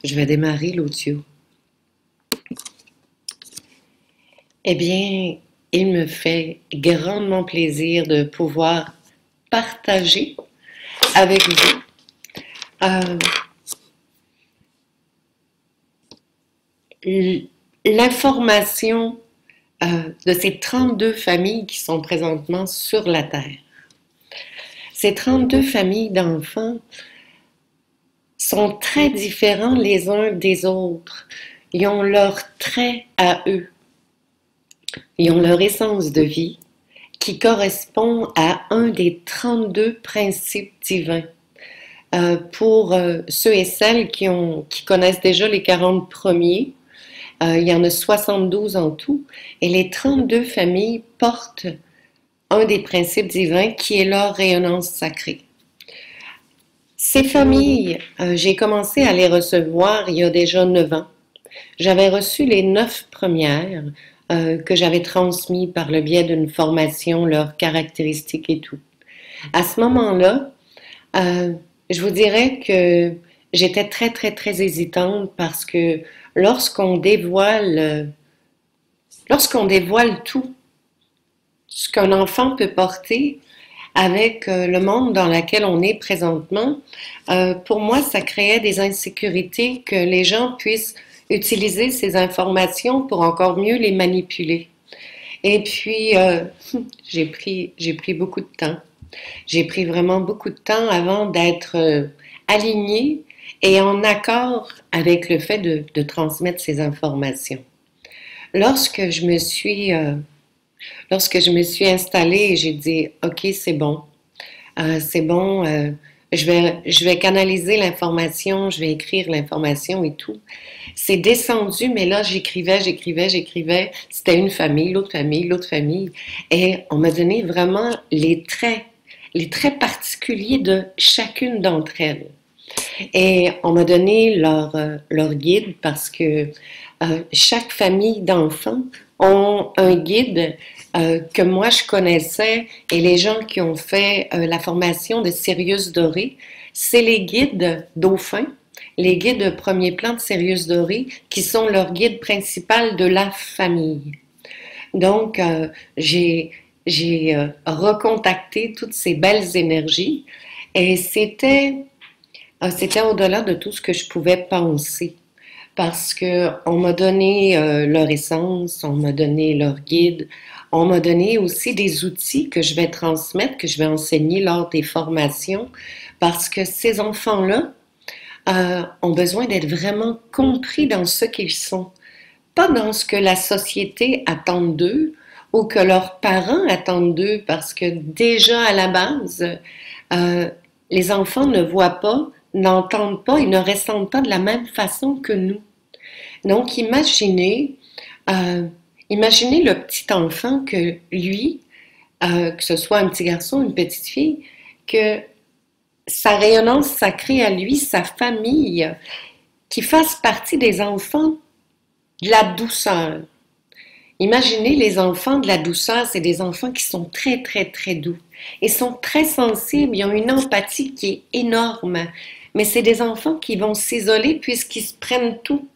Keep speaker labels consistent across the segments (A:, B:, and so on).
A: Je vais démarrer l'audio. Eh bien, il me fait grandement plaisir de pouvoir partager avec vous euh, l'information de ces 32 familles qui sont présentement sur la Terre. Ces 32 familles d'enfants sont très différents les uns des autres. Ils ont leurs traits à eux. Ils ont leur essence de vie qui correspond à un des 32 principes divins. Pour ceux et celles qui connaissent déjà les 40 premiers, il y en a 72 en tout, et les 32 familles portent un des principes divins qui est leur rayonnance sacrée. Ces familles, j'ai commencé à les recevoir il y a déjà 9 ans. J'avais reçu les 9 premières que j'avais transmises par le biais d'une formation, leurs caractéristiques et tout. À ce moment-là, je vous dirais que j'étais très, très, très hésitante parce que lorsqu'on dévoile tout ce qu'un enfant peut porter avec le monde dans lequel on est présentement, pour moi, ça créait des insécurités que les gens puissent utiliser ces informations pour encore mieux les manipuler. Et puis, j'ai pris beaucoup de temps. J'ai pris vraiment beaucoup de temps avant d'être alignée et en accord avec le fait de transmettre ces informations. Lorsque je me suis installée, j'ai dit, OK, c'est bon, je vais canaliser l'information, je vais écrire l'information et tout. C'est descendu, mais là, j'écrivais. C'était une famille, l'autre famille, l'autre famille. Et on m'a donné vraiment les traits particuliers de chacune d'entre elles. Et on m'a donné leur guide parce que chaque famille d'enfants ont un guide que moi je connaissais et les gens qui ont fait la formation de Sirius Doré, c'est les guides dauphins, les guides de premier plan de Sirius Doré qui sont leur guide principal de la famille. Donc, j'ai recontacté toutes ces belles énergies et c'était au-delà de tout ce que je pouvais penser parce que on m'a donné leur essence, on m'a donné leur guide, on m'a donné aussi des outils que je vais transmettre, que je vais enseigner lors des formations parce que ces enfants-là ont besoin d'être vraiment compris dans ce qu'ils sont, pas dans ce que la société attend d'eux ou que leurs parents attendent d'eux parce que déjà à la base, les enfants ne voient pas, n'entendent pas et ne ressentent pas de la même façon que nous. Donc, imaginez le petit enfant que lui, que ce soit un petit garçon, une petite fille, que sa rayonnance sacrée à lui, sa famille, qui fasse partie des enfants de la douceur. Imaginez les enfants de la douceur, c'est des enfants qui sont très, très, très doux. Ils sont très sensibles, ils ont une empathie qui est énorme. Mais c'est des enfants qui vont s'isoler puisqu'ils se prennent tout.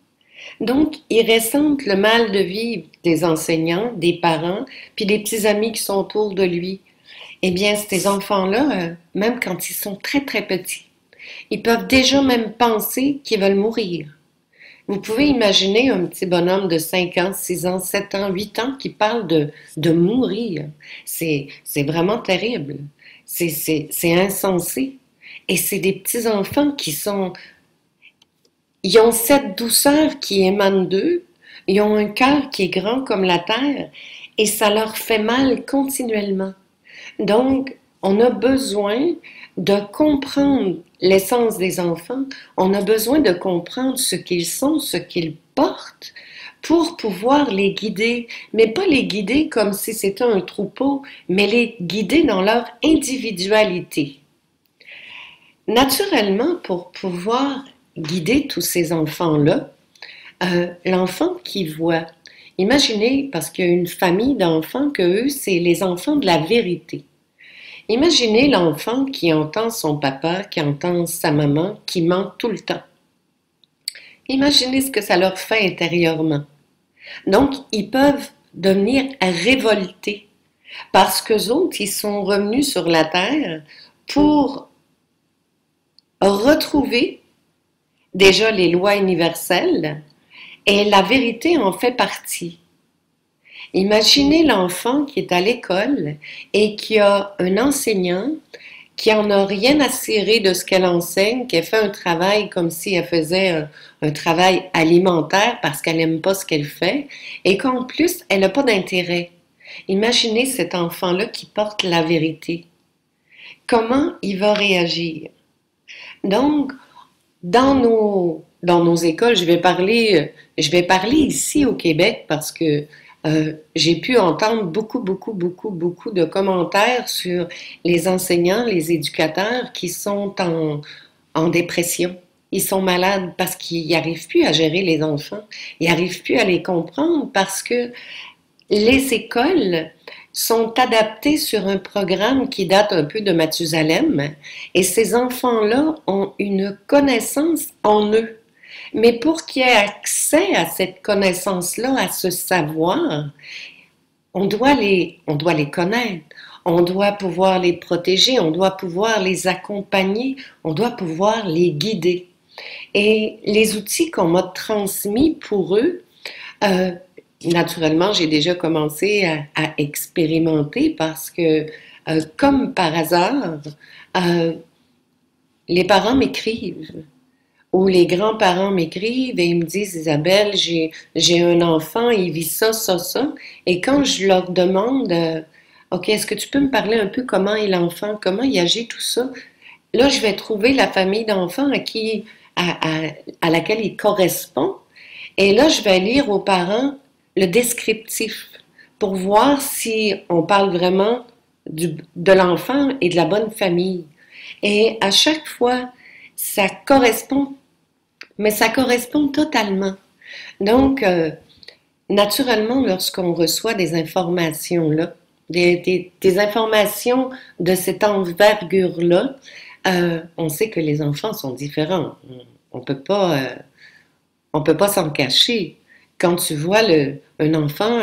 A: Donc, ils ressentent le mal de vivre des enseignants, des parents, puis des petits amis qui sont autour de lui. Eh bien, ces enfants-là, même quand ils sont très, très petits, ils peuvent déjà même penser qu'ils veulent mourir. Vous pouvez imaginer un petit bonhomme de 5 ans, 6 ans, 7 ans, 8 ans qui parle de mourir. C'est vraiment terrible. C'est insensé. Et c'est des petits enfants ils ont cette douceur qui émane d'eux, ils ont un cœur qui est grand comme la terre et ça leur fait mal continuellement. Donc, on a besoin de comprendre l'essence des enfants, on a besoin de comprendre ce qu'ils sont, ce qu'ils portent, pour pouvoir les guider, mais pas les guider comme si c'était un troupeau, mais les guider dans leur individualité. Naturellement, pour pouvoir guider tous ces enfants-là, l'enfant qui voit, imaginez, parce qu'il y a une famille d'enfants que eux, c'est les enfants de la vérité. Imaginez l'enfant qui entend son papa, qui entend sa maman, qui ment tout le temps. Imaginez ce que ça leur fait intérieurement. Donc, ils peuvent devenir révoltés parce qu'eux autres, ils sont revenus sur la Terre pour retrouver déjà les lois universelles et la vérité en fait partie. Imaginez l'enfant qui est à l'école et qui a un enseignant qui en a rien à cirer de ce qu'elle enseigne, qui fait un travail comme si elle faisait un travail alimentaire parce qu'elle n'aime pas ce qu'elle fait et qu'en plus, elle n'a pas d'intérêt. Imaginez cet enfant-là qui porte la vérité. Comment il va réagir? Donc, dans nos écoles, je vais parler ici au Québec parce que j'ai pu entendre beaucoup de commentaires sur les enseignants, les éducateurs qui sont en dépression. Ils sont malades parce qu'ils n'arrivent plus à gérer les enfants. Ils n'arrivent plus à les comprendre parce que les écoles sont adaptées sur un programme qui date un peu de Mathusalem et ces enfants-là ont une connaissance en eux. Mais pour qu'il y ait accès à cette connaissance-là, à ce savoir, on doit les connaître, on doit pouvoir les protéger, on doit pouvoir les accompagner, on doit pouvoir les guider. Et les outils qu'on m'a transmis pour eux, euh, naturellement, j'ai déjà commencé à expérimenter parce que, comme par hasard, euh, les parents m'écrivent ou les grands-parents m'écrivent et ils me disent, Isabelle, j'ai un enfant, il vit ça. Et quand je leur demande, OK, est-ce que tu peux me parler un peu comment est l'enfant, comment il agit, tout ça, là, je vais trouver la famille d'enfants à laquelle il correspond. Et là, je vais lire aux parents le descriptif pour voir si on parle vraiment de l'enfant et de la bonne famille. Et à chaque fois, ça correspond, mais ça correspond totalement. Donc, naturellement, lorsqu'on reçoit des informations là, des informations de cette envergure-là, on sait que les enfants sont différents. On peut pas, on peut pas s'en cacher. Quand tu vois un enfant,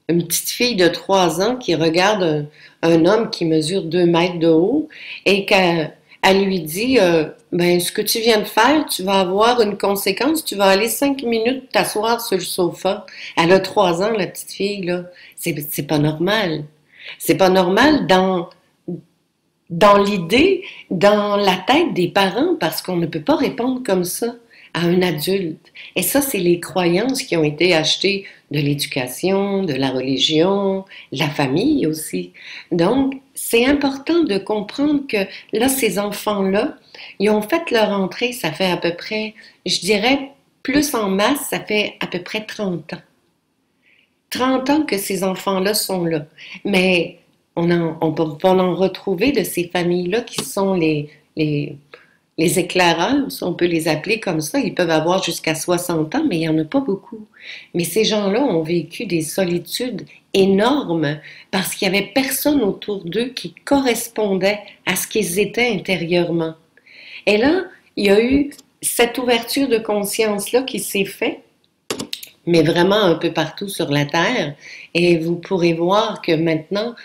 A: une petite fille de 3 ans qui regarde un homme qui mesure 2 mètres de haut et qu'elle lui dit ben, ce que tu viens de faire, tu vas avoir une conséquence, tu vas aller 5 minutes t'asseoir sur le sofa. Elle a 3 ans, la petite fille, là. C'est pas normal. C'est pas normal dans l'idée, dans la tête des parents, parce qu'on ne peut pas répondre comme ça à un adulte. Et ça, c'est les croyances qui ont été achetées de l'éducation, de la religion, de la famille aussi. Donc, c'est important de comprendre que là, ces enfants-là, ils ont fait leur entrée, ça fait à peu près, je dirais, plus en masse, ça fait à peu près 30 ans. 30 ans que ces enfants-là sont là. Mais on peut en retrouver de ces familles-là qui sont les éclaireurs, on peut les appeler comme ça. Ils peuvent avoir jusqu'à 60 ans, mais il n'y en a pas beaucoup. Mais ces gens-là ont vécu des solitudes énormes parce qu'il n'y avait personne autour d'eux qui correspondait à ce qu'ils étaient intérieurement. Et là, il y a eu cette ouverture de conscience-là qui s'est faite, mais vraiment un peu partout sur la Terre. Et vous pourrez voir que maintenant,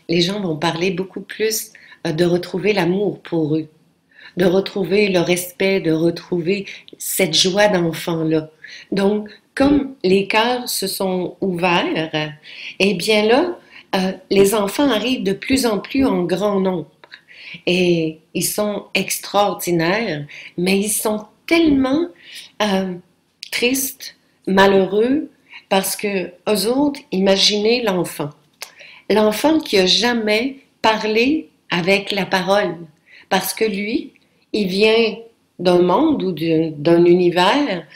A: les gens vont parler beaucoup plus de retrouver l'amour pour eux, de retrouver le respect, de retrouver cette joie d'enfant-là. Donc, comme les cœurs se sont ouverts, eh bien là, les enfants arrivent de plus en plus en grand nombre. Et ils sont extraordinaires, mais ils sont tellement tristes, malheureux, parce que eux autres, imaginez l'enfant. L'enfant qui a jamais parlé avec la parole, parce que lui, il vient d'un monde ou d'un univers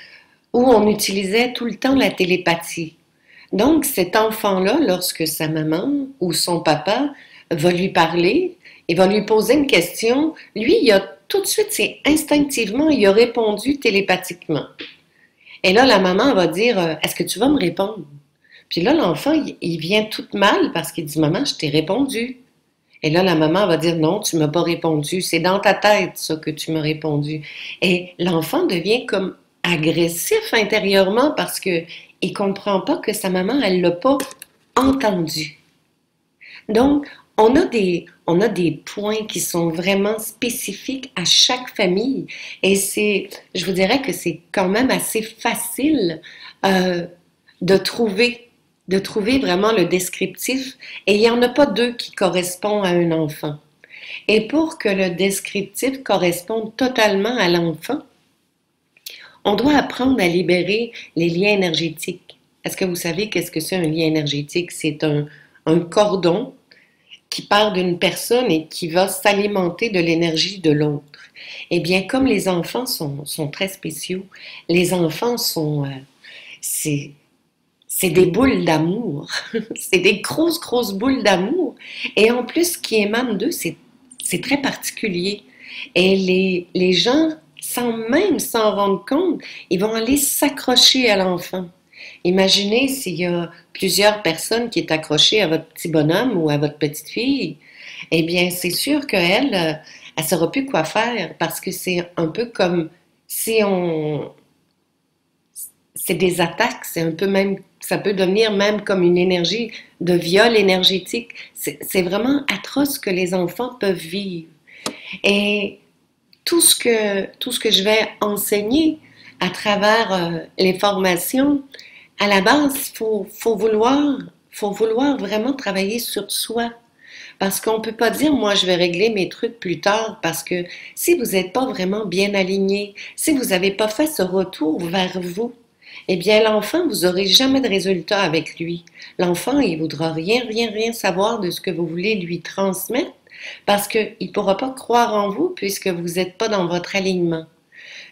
A: où on utilisait tout le temps la télépathie. Donc, cet enfant-là, lorsque sa maman ou son papa va lui parler, il va lui poser une question, lui, il a tout de suite, c'est instinctivement, il a répondu télépathiquement. Et là, la maman va dire, est-ce que tu vas me répondre? Puis là, l'enfant, il vient tout mal parce qu'il dit, maman, je t'ai répondu. Et là, la maman va dire, non, tu m'as pas répondu. C'est dans ta tête, ça, que tu m'as répondu. Et l'enfant devient comme agressif intérieurement parce que il comprend pas que sa maman, elle l'a pas entendu. Donc, on a des points qui sont vraiment spécifiques à chaque famille et je vous dirais que c'est quand même assez facile euh, de de trouver vraiment le descriptif et il n'y en a pas deux qui correspondent à un enfant. Et pour que le descriptif corresponde totalement à l'enfant, on doit apprendre à libérer les liens énergétiques. Est-ce que vous savez qu'est-ce que c'est un lien énergétique? C'est un cordon qui part d'une personne et qui va s'alimenter de l'énergie de l'autre. Eh bien, comme les enfants sont très spéciaux, les enfants c'est, c'est des boules d'amour. C'est des grosses, grosses boules d'amour. Et en plus, ce qui émane d'eux, c'est très particulier. Et les gens, sans même s'en rendre compte, ils vont aller s'accrocher à l'enfant. Imaginez s'il y a plusieurs personnes qui est accrochées à votre petit bonhomme ou à votre petite fille, eh bien, c'est sûr qu'elle, elle saura plus quoi faire parce que c'est un peu comme si c'est des attaques, c'est un peu même, ça peut devenir même comme une énergie de viol énergétique. C'est vraiment atroce ce que les enfants peuvent vivre. Et tout ce que je vais enseigner à travers les formations, à la base, faut vouloir vraiment travailler sur soi. Parce qu'on ne peut pas dire, moi, je vais régler mes trucs plus tard, parce que si vous n'êtes pas vraiment bien aligné, si vous n'avez pas fait ce retour vers vous, eh bien, l'enfant, vous n'aurez jamais de résultat avec lui. L'enfant, il voudra rien savoir de ce que vous voulez lui transmettre, parce qu'il ne pourra pas croire en vous puisque vous n'êtes pas dans votre alignement.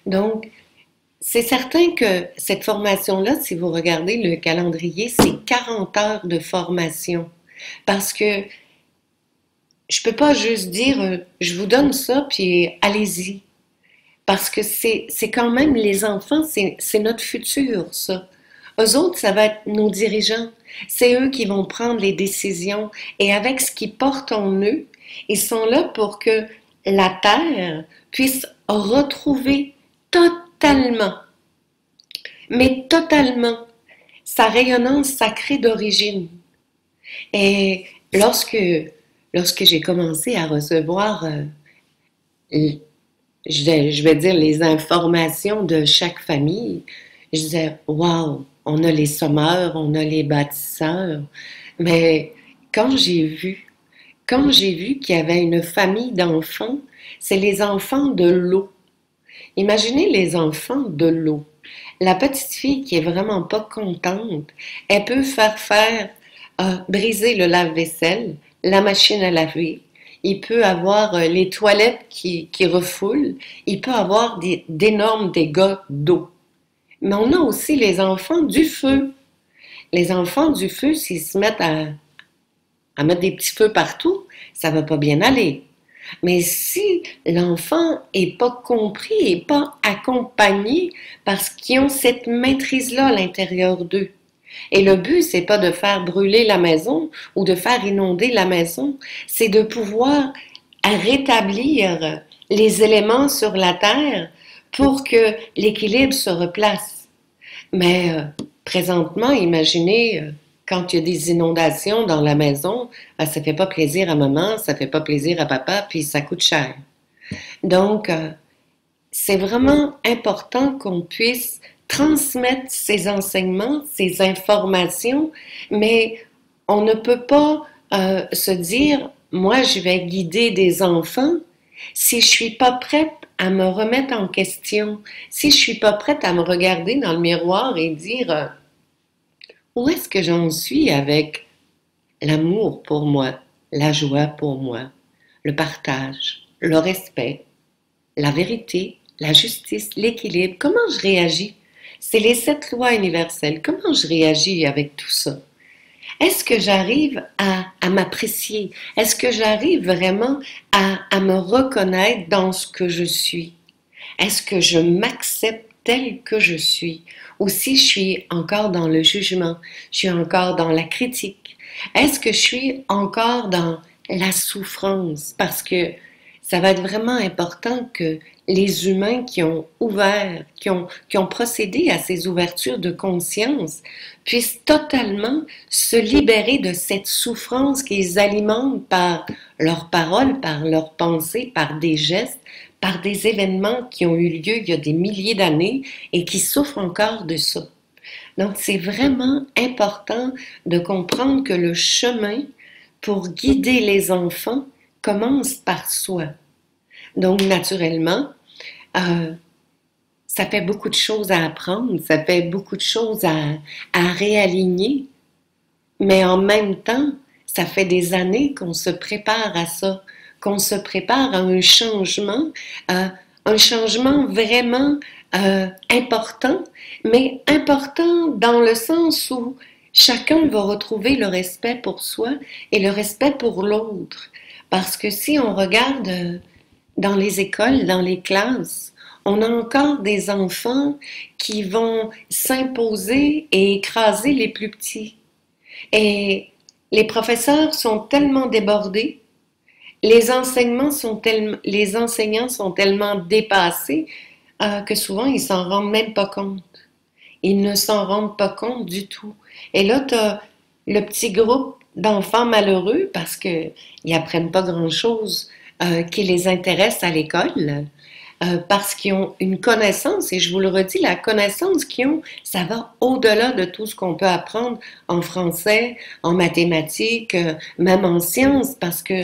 A: Donc, c'est certain que cette formation-là, si vous regardez le calendrier, c'est 40 heures de formation. Parce que je peux pas juste dire je vous donne ça puis allez-y. Parce que c'est quand même les enfants, c'est notre futur, ça. Eux autres, ça va être nos dirigeants. C'est eux qui vont prendre les décisions. Et avec ce qu'ils portent en eux, ils sont là pour que la Terre puisse retrouver totalement, mais totalement, sa rayonnance sacrée d'origine. Et lorsque j'ai commencé à recevoir, je vais dire, les informations de chaque famille, je disais, waouh, on a les sommeurs, on a les bâtisseurs. Mais quand j'ai vu, quand j'ai vu qu'il y avait une famille d'enfants, c'est les enfants de l'eau. Imaginez les enfants de l'eau. La petite fille qui est vraiment pas contente, elle peut faire briser le lave-vaisselle, la machine à laver. Il peut avoir les toilettes qui refoulent. Il peut avoir d'énormes dégâts d'eau. Mais on a aussi les enfants du feu. Les enfants du feu, s'ils se mettent à mettre des petits feux partout, ça va pas bien aller. Mais si l'enfant est pas compris et pas accompagné parce qu'ils ont cette maîtrise-là à l'intérieur d'eux. Et le but, c'est pas de faire brûler la maison ou de faire inonder la maison, c'est de pouvoir rétablir les éléments sur la terre pour que l'équilibre se replace. Mais présentement, imaginez quand il y a des inondations dans la maison, ça fait pas plaisir à maman, ça fait pas plaisir à papa, puis ça coûte cher. Donc, c'est vraiment important qu'on puisse transmettre ces enseignements, ces informations, mais on ne peut pas se dire, moi, je vais guider des enfants si je suis pas prête à me remettre en question, si je suis pas prête à me regarder dans le miroir et dire, où est-ce que j'en suis avec l'amour pour moi, la joie pour moi, le partage, le respect, la vérité, la justice, l'équilibre, comment je réagis? C'est les 7 lois universelles. Comment je réagis avec tout ça? Est-ce que j'arrive à m'apprécier? Est-ce que j'arrive vraiment à me reconnaître dans ce que je suis? Est-ce que je m'accepte tel que je suis? Ou si je suis encore dans le jugement, je suis encore dans la critique? Est-ce que je suis encore dans la souffrance? Parce que ça va être vraiment important que les humains qui ont ouvert, qui ont procédé à ces ouvertures de conscience, puissent totalement se libérer de cette souffrance qu'ils alimentent par leurs paroles, par leurs pensées, par des gestes, par des événements qui ont eu lieu il y a des milliers d'années et qui souffrent encore de ça. Donc, c'est vraiment important de comprendre que le chemin pour guider les enfants commence par soi. Donc, naturellement, ça fait beaucoup de choses à apprendre, ça fait beaucoup de choses à réaligner, mais en même temps, ça fait des années qu'on se prépare à ça, qu'on se prépare à un changement vraiment important, mais important dans le sens où chacun va retrouver le respect pour soi et le respect pour l'autre. Parce que si on regarde dans les écoles, dans les classes, on a encore des enfants qui vont s'imposer et écraser les plus petits. Et les professeurs sont tellement débordés, les enseignants sont tellement dépassés que souvent ils s'en rendent même pas compte. Ils ne s'en rendent pas compte du tout. Et là, tu as le petit groupe d'enfants malheureux parce qu'ils n'apprennent pas grand-chose qui les intéresse à l'école, parce qu'ils ont une connaissance, et je vous le redis, la connaissance qu'ils ont, ça va au-delà de tout ce qu'on peut apprendre en français, en mathématiques, même en sciences, parce que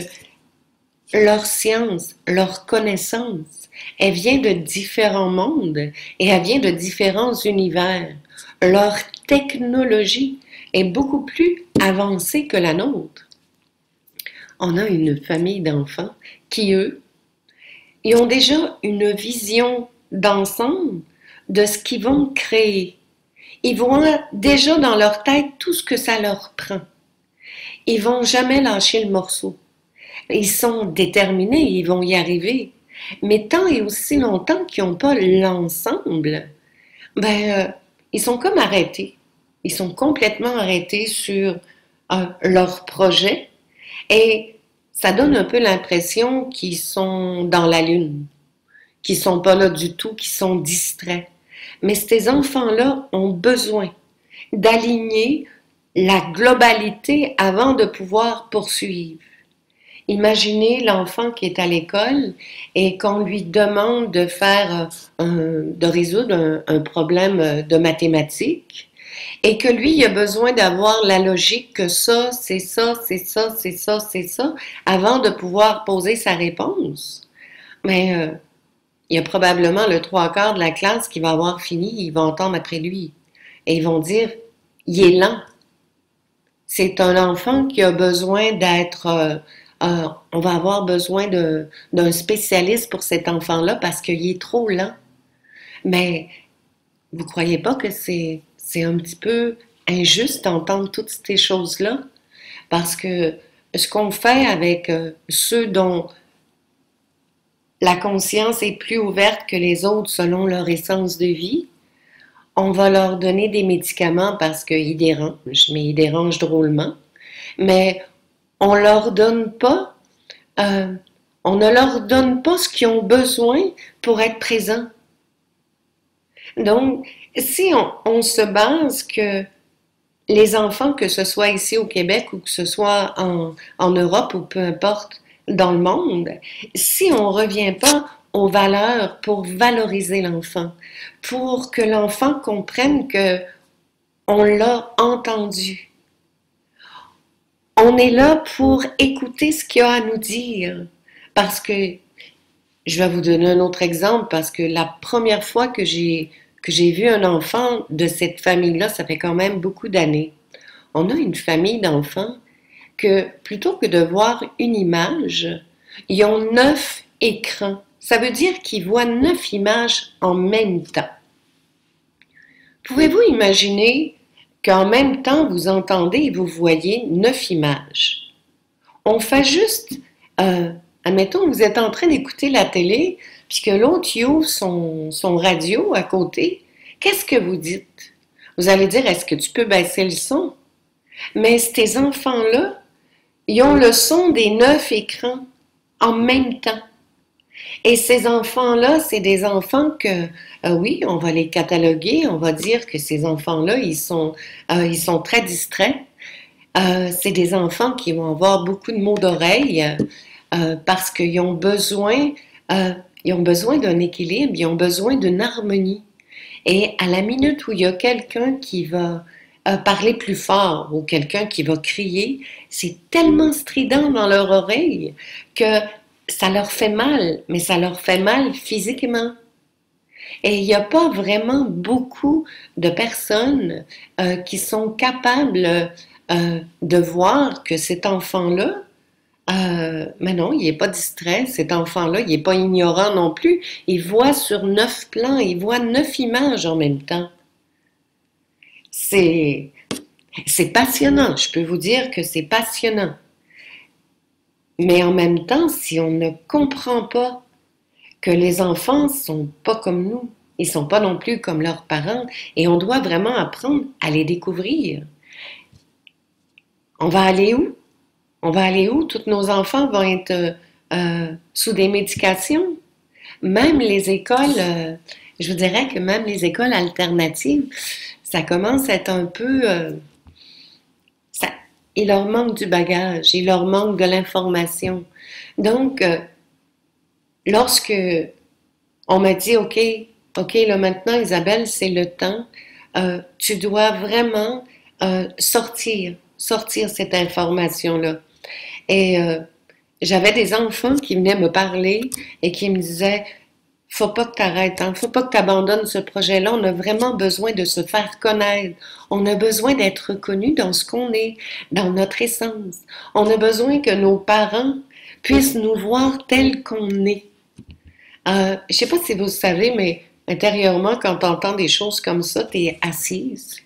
A: leur science, leur connaissance, elle vient de différents mondes et elle vient de différents univers. Leur technologie est beaucoup plus avancée que la nôtre. On a une famille d'enfants qui, eux, ils ont déjà une vision d'ensemble de ce qu'ils vont créer. Ils voient déjà dans leur tête tout ce que ça leur prend. Ils vont jamais lâcher le morceau. Ils sont déterminés, ils vont y arriver. Mais tant et aussi longtemps qu'ils n'ont pas l'ensemble, ils sont comme arrêtés. Ils sont complètement arrêtés sur leur projet et ça donne un peu l'impression qu'ils sont dans la lune, qu'ils ne sont pas là du tout, qu'ils sont distraits. Mais ces enfants-là ont besoin d'aligner la globalité avant de pouvoir poursuivre. Imaginez l'enfant qui est à l'école et qu'on lui demande de de résoudre un problème de mathématiques et que lui, il a besoin d'avoir la logique que ça, c'est ça, c'est ça, c'est ça, c'est ça, avant de pouvoir poser sa réponse. Mais il y a probablement le trois quarts de la classe qui va avoir fini, ils vont entendre après lui et ils vont dire, il est lent. C'est un enfant qui a besoin d'être... on va avoir besoin d'un spécialiste pour cet enfant-là parce qu'il est trop lent. Mais vous ne croyez pas que c'est un petit peu injuste d'entendre toutes ces choses-là? Parce que ce qu'on fait avec ceux dont la conscience est plus ouverte que les autres selon leur essence de vie, on va leur donner des médicaments parce qu'ils dérangent, mais ils dérangent drôlement. Mais on leur donne pas, on ne leur donne pas ce qu'ils ont besoin pour être présents. Donc, si on se base que les enfants, que ce soit ici au Québec ou que ce soit en Europe ou peu importe dans le monde, si on ne revient pas aux valeurs pour valoriser l'enfant, pour que l'enfant comprenne que on l'a entendu, on est là pour écouter ce qu'il y a à nous dire. Parce que, je vais vous donner un autre exemple, parce que la première fois que j'ai vu un enfant de cette famille-là, ça fait quand même beaucoup d'années. On a une famille d'enfants que, plutôt que de voir une image, ils ont 9 écrans. Ça veut dire qu'ils voient 9 images en même temps. Pouvez-vous imaginer qu'en même temps, vous entendez et vous voyez 9 images? On fait juste, admettons, vous êtes en train d'écouter la télé, puis que l'autre y ouvre son radio à côté. Qu'est-ce que vous dites? Vous allez dire, est-ce que tu peux baisser le son? Mais ces enfants-là, ils ont le son des 9 écrans en même temps. Et ces enfants-là, c'est des enfants que, oui, on va les cataloguer, on va dire que ces enfants-là, ils sont très distraits. C'est des enfants qui vont avoir beaucoup de maux d'oreille parce euh, ils ont besoin d'un équilibre, ils ont besoin d'une harmonie. Et à la minute où il y a quelqu'un qui va parler plus fort ou quelqu'un qui va crier, c'est tellement strident dans leur oreille que ça leur fait mal, mais ça leur fait mal physiquement. Et il n'y a pas vraiment beaucoup de personnes qui sont capables de voir que cet enfant-là, mais non, il n'est pas distrait, cet enfant-là, il n'est pas ignorant non plus. Il voit sur 9 plans, il voit 9 images en même temps. C'est, c'est passionnant, je peux vous dire que c'est passionnant. Mais en même temps, si on ne comprend pas que les enfants sont pas comme nous, ils sont pas non plus comme leurs parents, et on doit vraiment apprendre à les découvrir. On va aller où? On va aller où? Tous nos enfants vont être sous des médications. Même les écoles, je vous dirais que même les écoles alternatives, ça commence à être un peu... ça, il leur manque du bagage, il leur manque de l'information. Donc, lorsque on m'a dit, OK, là maintenant, Isabelle, c'est le temps, tu dois vraiment sortir cette information-là. Et j'avais des enfants qui venaient me parler et qui me disaient, faut pas que tu arrêtes, hein, faut pas que tu abandonnes ce projet-là. On a vraiment besoin de se faire connaître. On a besoin d'être reconnu dans ce qu'on est, dans notre essence. On a besoin que nos parents puissent nous voir tels qu'on est. Je sais pas si vous savez, mais intérieurement, quand tu entends des choses comme ça, tu es assise.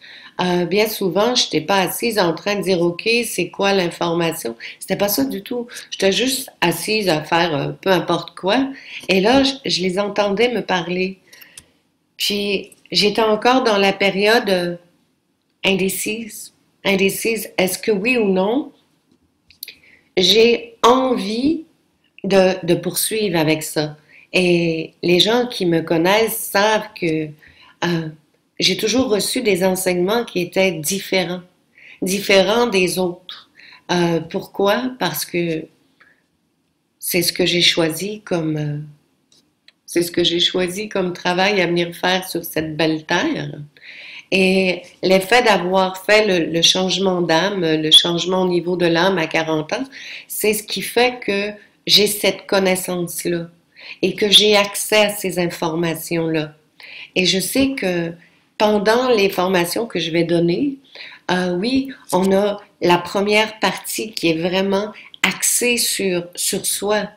A: Bien souvent, je n'étais pas assise en train de dire OK, c'est quoi l'information. C'était pas ça du tout. J'étais juste assise à faire peu importe quoi. Et là, je les entendais me parler. Puis j'étais encore dans la période indécise. Indécise, est-ce que oui ou non, j'ai envie de poursuivre avec ça. Et les gens qui me connaissent savent que j'ai toujours reçu des enseignements qui étaient différents des autres. Pourquoi? Parce que c'est ce que j'ai choisi c'est ce que j'ai choisi comme travail à venir faire sur cette belle terre. Et l'effet d'avoir fait le changement d'âme, le changement au niveau de l'âme à 40 ans, c'est ce qui fait que j'ai cette connaissance-là et que j'ai accès à ces informations-là. Et je sais que pendant les formations que je vais donner, oui, on a la première partie qui est vraiment axée sur soi,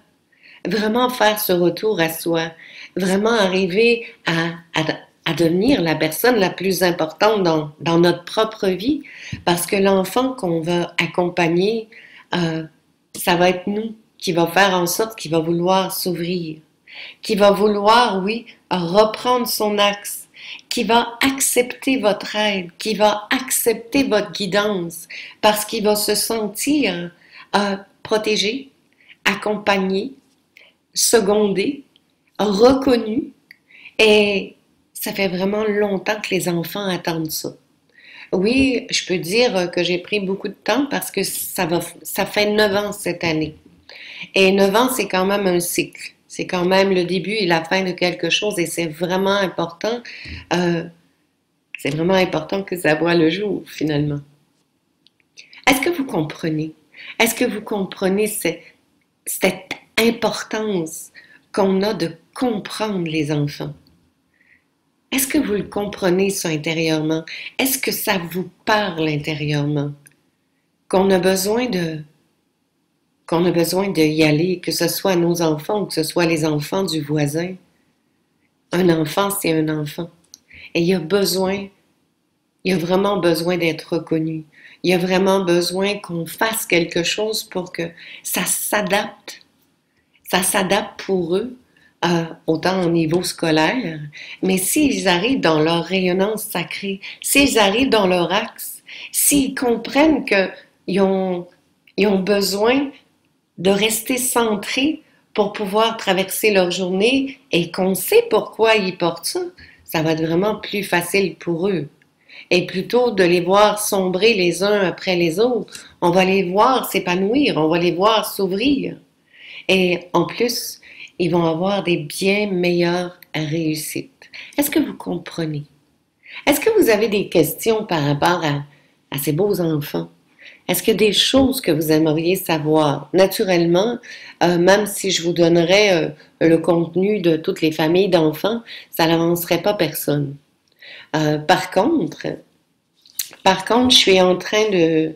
A: vraiment faire ce retour à soi, vraiment arriver à devenir la personne la plus importante dans notre propre vie, parce que l'enfant qu'on va accompagner, ça va être nous qui va faire en sorte qu'il va vouloir s'ouvrir, qui va vouloir, oui, reprendre son axe, qui va accepter votre aide, qui va accepter votre guidance, parce qu'il va se sentir protégé, accompagné, secondé, reconnu, et ça fait vraiment longtemps que les enfants attendent ça. Oui, je peux dire que j'ai pris beaucoup de temps parce que ça fait 9 ans cette année. Et 9 ans, c'est quand même un cycle. C'est quand même le début et la fin de quelque chose et c'est vraiment important que ça voie le jour finalement. Est-ce que vous comprenez? Est-ce que vous comprenez cette importance qu'on a de comprendre les enfants? Est-ce que vous le comprenez ça intérieurement? Est-ce que ça vous parle intérieurement? Qu'on a besoin de y aller, que ce soit nos enfants ou que ce soit les enfants du voisin. Un enfant, c'est un enfant. Et il a vraiment besoin d'être reconnu. Il a vraiment besoin qu'on fasse quelque chose pour que ça s'adapte. Ça s'adapte pour eux, autant au niveau scolaire, mais s'ils arrivent dans leur rayonnance sacrée, s'ils arrivent dans leur axe, s'ils comprennent qu'ils ont besoin de rester centrés pour pouvoir traverser leur journée et qu'on sait pourquoi ils portent ça, ça va être vraiment plus facile pour eux. Et plutôt de les voir sombrer les uns après les autres, on va les voir s'épanouir, on va les voir s'ouvrir. Et en plus, ils vont avoir des bien meilleures réussites. Est-ce que vous comprenez? Est-ce que vous avez des questions par rapport à ces beaux enfants? Est-ce qu'il y a des choses que vous aimeriez savoir? Naturellement, même si je vous donnerais le contenu de toutes les familles d'enfants, ça n'avancerait pas personne. Euh, par contre, je suis en train de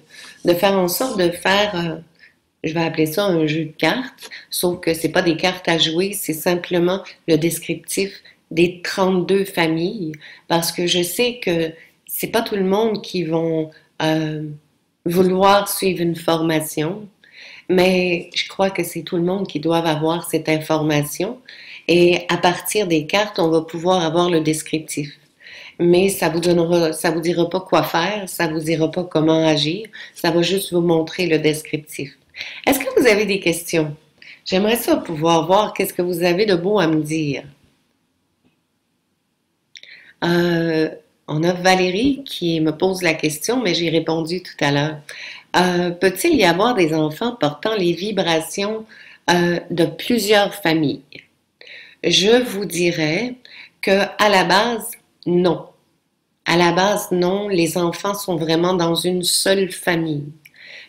A: faire en sorte de faire, je vais appeler ça un jeu de cartes, sauf que c'est pas des cartes à jouer, c'est simplement le descriptif des 32 familles, parce que je sais que c'est pas tout le monde qui vont vouloir suivre une formation, mais je crois que c'est tout le monde qui doit avoir cette information. Et à partir des cartes, on va pouvoir avoir le descriptif. Mais ça vous dira pas quoi faire, ça vous dira pas comment agir, ça va juste vous montrer le descriptif. Est-ce que vous avez des questions? J'aimerais ça pouvoir voir qu'est-ce que vous avez de beau à me dire. Euh, on a Valérie qui me pose la question, mais j'ai répondu tout à l'heure. Peut-il y avoir des enfants portant les vibrations de plusieurs familles? Je vous dirais que à la base, non. À la base, non, les enfants sont vraiment dans une seule famille.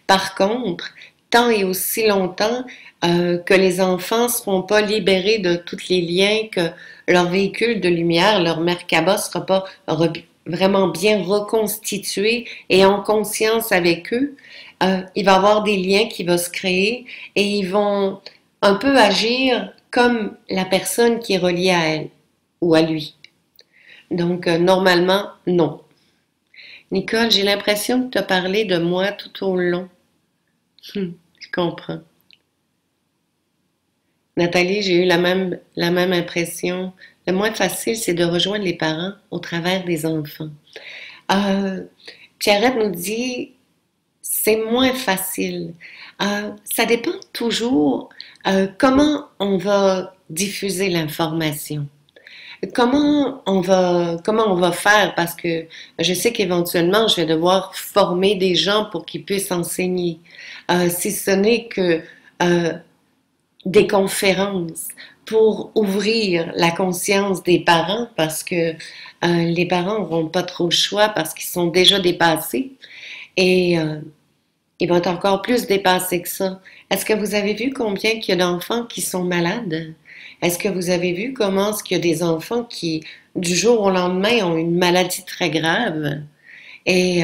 A: Par contre, tant et aussi longtemps que les enfants ne seront pas libérés de tous les liens, que leur véhicule de lumière, leur Merkaba ne sera pas vraiment bien reconstitué et en conscience avec eux, il va y avoir des liens qui vont se créer et ils vont un peu agir comme la personne qui est reliée à elle ou à lui. Donc, normalement, non. Nicole, j'ai l'impression que tu as parlé de moi tout au long. Je comprends. Nathalie, j'ai eu la même impression. Le moins facile, c'est de rejoindre les parents au travers des enfants. Euh, Pierrette nous dit, c'est moins facile. Ça dépend toujours comment on va diffuser l'information. Comment on va faire? Parce que je sais qu'éventuellement, je vais devoir former des gens pour qu'ils puissent enseigner. Si ce n'est que euh, des conférences pour ouvrir la conscience des parents, parce que les parents n'auront pas trop le choix parce qu'ils sont déjà dépassés et ils vont être encore plus dépassés que ça. Est-ce que vous avez vu combien il y a d'enfants qui sont malades? Est-ce que vous avez vu comment est-ce qu'il y a des enfants qui, du jour au lendemain, ont une maladie très grave? Et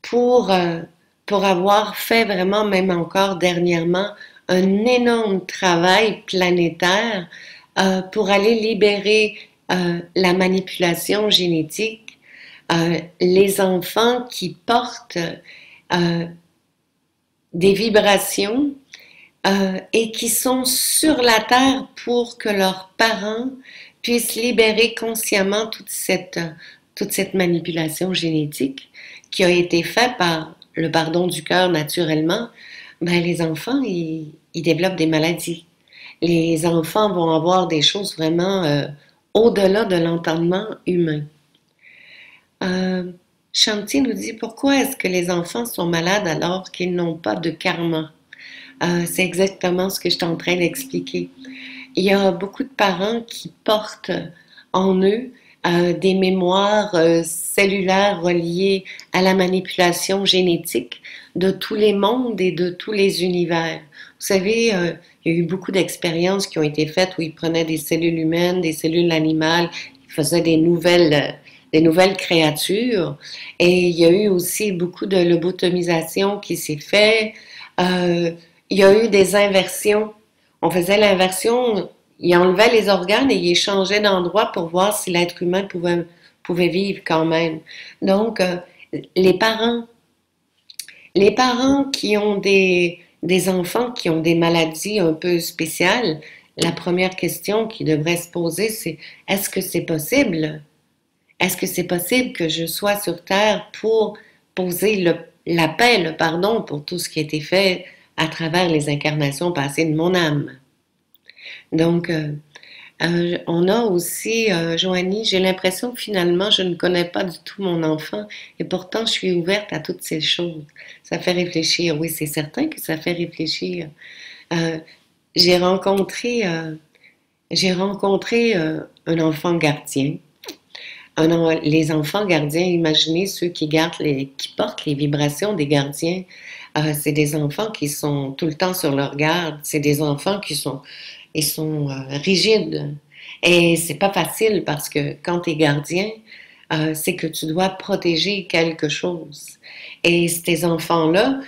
A: pour, euh, pour avoir fait vraiment, même encore dernièrement, un énorme travail planétaire pour aller libérer la manipulation génétique, les enfants qui portent euh, des vibrations et qui sont sur la Terre pour que leurs parents puissent libérer consciemment toute cette manipulation génétique qui a été faite par le pardon du cœur naturellement. Ben, les enfants, ils développent des maladies. Les enfants vont avoir des choses vraiment au-delà de l'entendement humain. Euh, Shanti nous dit pourquoi est-ce que les enfants sont malades alors qu'ils n'ont pas de karma? C'est exactement ce que je suis en train d'expliquer. Il y a beaucoup de parents qui portent en eux des mémoires cellulaires reliées à la manipulation génétique de tous les mondes et de tous les univers. Vous savez, il y a eu beaucoup d'expériences qui ont été faites où ils prenaient des cellules humaines, des cellules animales, ils faisaient des nouvelles créatures. Et il y a eu aussi beaucoup de lobotomisation qui s'est fait. Euh, il y a eu des inversions. On faisait l'inversion, il enlevait les organes et il changeait d'endroit pour voir si l'être humain pouvait vivre quand même. Donc, les parents, les parents qui ont des enfants qui ont des maladies un peu spéciales, la première question qui devrait se poser, c'est est-ce que c'est possible? Est-ce que c'est possible que je sois sur Terre pour poser la paix, le pardon pour tout ce qui a été fait à travers les incarnations passées de mon âme. Donc, on a aussi, Joanie, j'ai l'impression que finalement, je ne connais pas du tout mon enfant et pourtant, je suis ouverte à toutes ces choses. Ça fait réfléchir. Oui, c'est certain que ça fait réfléchir. Euh, j'ai rencontré, euh, j'ai rencontré un enfant gardien. Les enfants gardiens, imaginez ceux qui qui portent les vibrations des gardiens. C'est des enfants qui sont tout le temps sur leur garde. C'est des enfants ils sont rigides. Et c'est pas facile parce que quand tu es gardien, c'est que tu dois protéger quelque chose. Et ces enfants-là,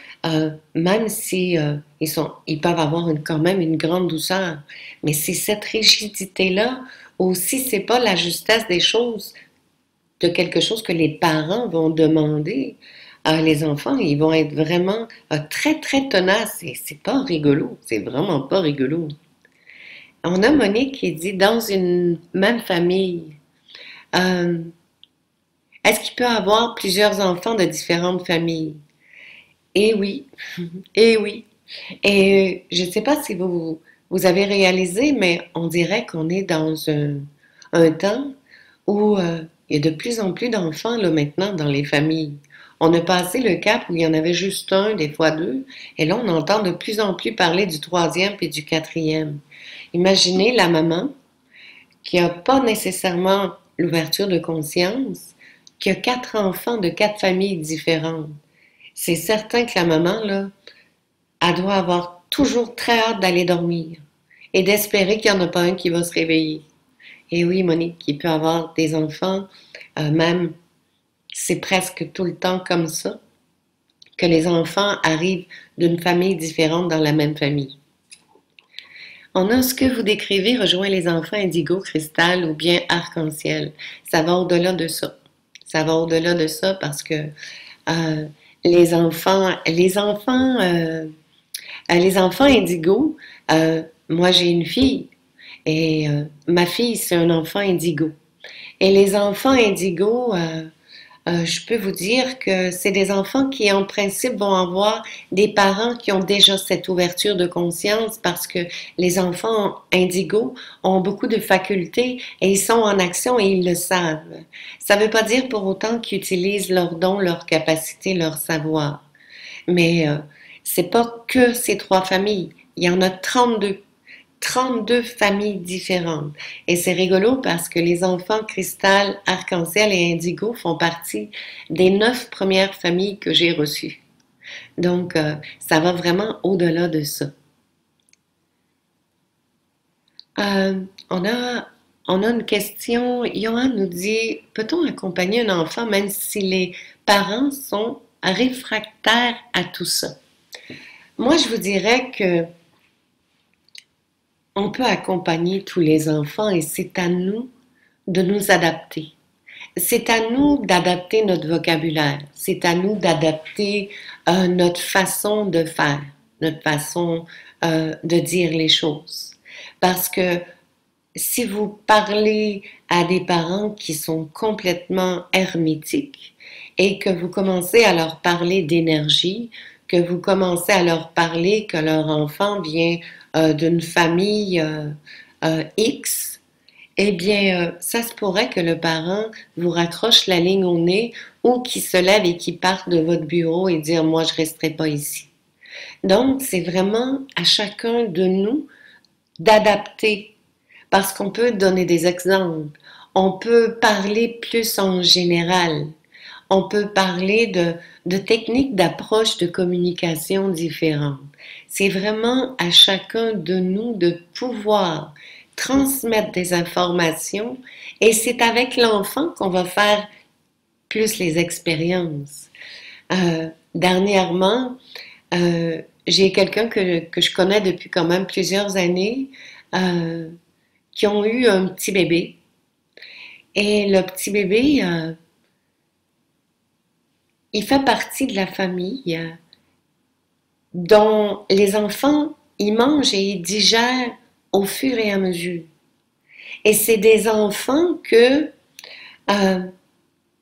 A: même si ils peuvent avoir quand même une grande douceur, mais c'est cette rigidité-là, aussi c'est pas la justesse des choses, de quelque chose que les parents vont demander à les enfants, ils vont être vraiment très très tenaces et c'est pas rigolo, c'est vraiment pas rigolo. On a Monique qui dit dans une même famille, euh, est-ce qu'il peut y avoir plusieurs enfants de différentes familles? Eh oui, eh oui. Et je ne sais pas si vous avez réalisé, mais on dirait qu'on est dans un temps où il y a de plus en plus d'enfants là maintenant dans les familles. On a passé le cap où il y en avait juste un, des fois deux, et là on entend de plus en plus parler du troisième puis du quatrième. Imaginez la maman qui n'a pas nécessairement l'ouverture de conscience, qui a quatre enfants de quatre familles différentes. C'est certain que la maman, là, elle doit avoir toujours très hâte d'aller dormir et d'espérer qu'il n'y en a pas un qui va se réveiller. Et oui, Monique, il peut avoir des enfants, même, c'est presque tout le temps comme ça, que les enfants arrivent d'une famille différente dans la même famille. On a ce que vous décrivez rejoint les enfants indigo, cristal ou bien arc-en-ciel. Ça va au-delà de ça. Ça va au-delà de ça parce que euh, les enfants indigo, moi j'ai une fille et ma fille c'est un enfant indigo. Et les enfants indigos, je peux vous dire que c'est des enfants qui, en principe, vont avoir des parents qui ont déjà cette ouverture de conscience parce que les enfants indigos ont beaucoup de facultés et ils sont en action et ils le savent. Ça ne veut pas dire pour autant qu'ils utilisent leurs dons, leurs capacités, leur savoir. Mais c'est pas que ces trois familles. Il y en a 32 familles différentes. Et c'est rigolo parce que les enfants cristal, arc-en-ciel et indigo font partie des 9 premières familles que j'ai reçues. Donc, ça va vraiment au-delà de ça. Euh, on a, on a une question. Johan nous dit, peut-on accompagner un enfant même si les parents sont réfractaires à tout ça? Moi, je vous dirais que on peut accompagner tous les enfants et c'est à nous de nous adapter. C'est à nous d'adapter notre vocabulaire. C'est à nous d'adapter notre façon de faire, notre façon de dire les choses. Parce que si vous parlez à des parents qui sont complètement hermétiques et que vous commencez à leur parler d'énergie, que vous commencez à leur parler que leur enfant vient d'une famille X, eh bien, ça se pourrait que le parent vous raccroche la ligne au nez ou qu'il se lève et qu'il parte de votre bureau et dire, moi, je resterai pas ici. Donc, c'est vraiment à chacun de nous d'adapter parce qu'on peut donner des exemples. On peut parler plus en général. On peut parler de techniques d'approche de communication différentes. C'est vraiment à chacun de nous de pouvoir transmettre des informations et c'est avec l'enfant qu'on va faire plus les expériences. Dernièrement, j'ai quelqu'un que je connais depuis quand même plusieurs années euh, qui ont eu un petit bébé. Et le petit bébé, il fait partie de la famille dont les enfants, ils mangent et ils digèrent au fur et à mesure. Et c'est des enfants que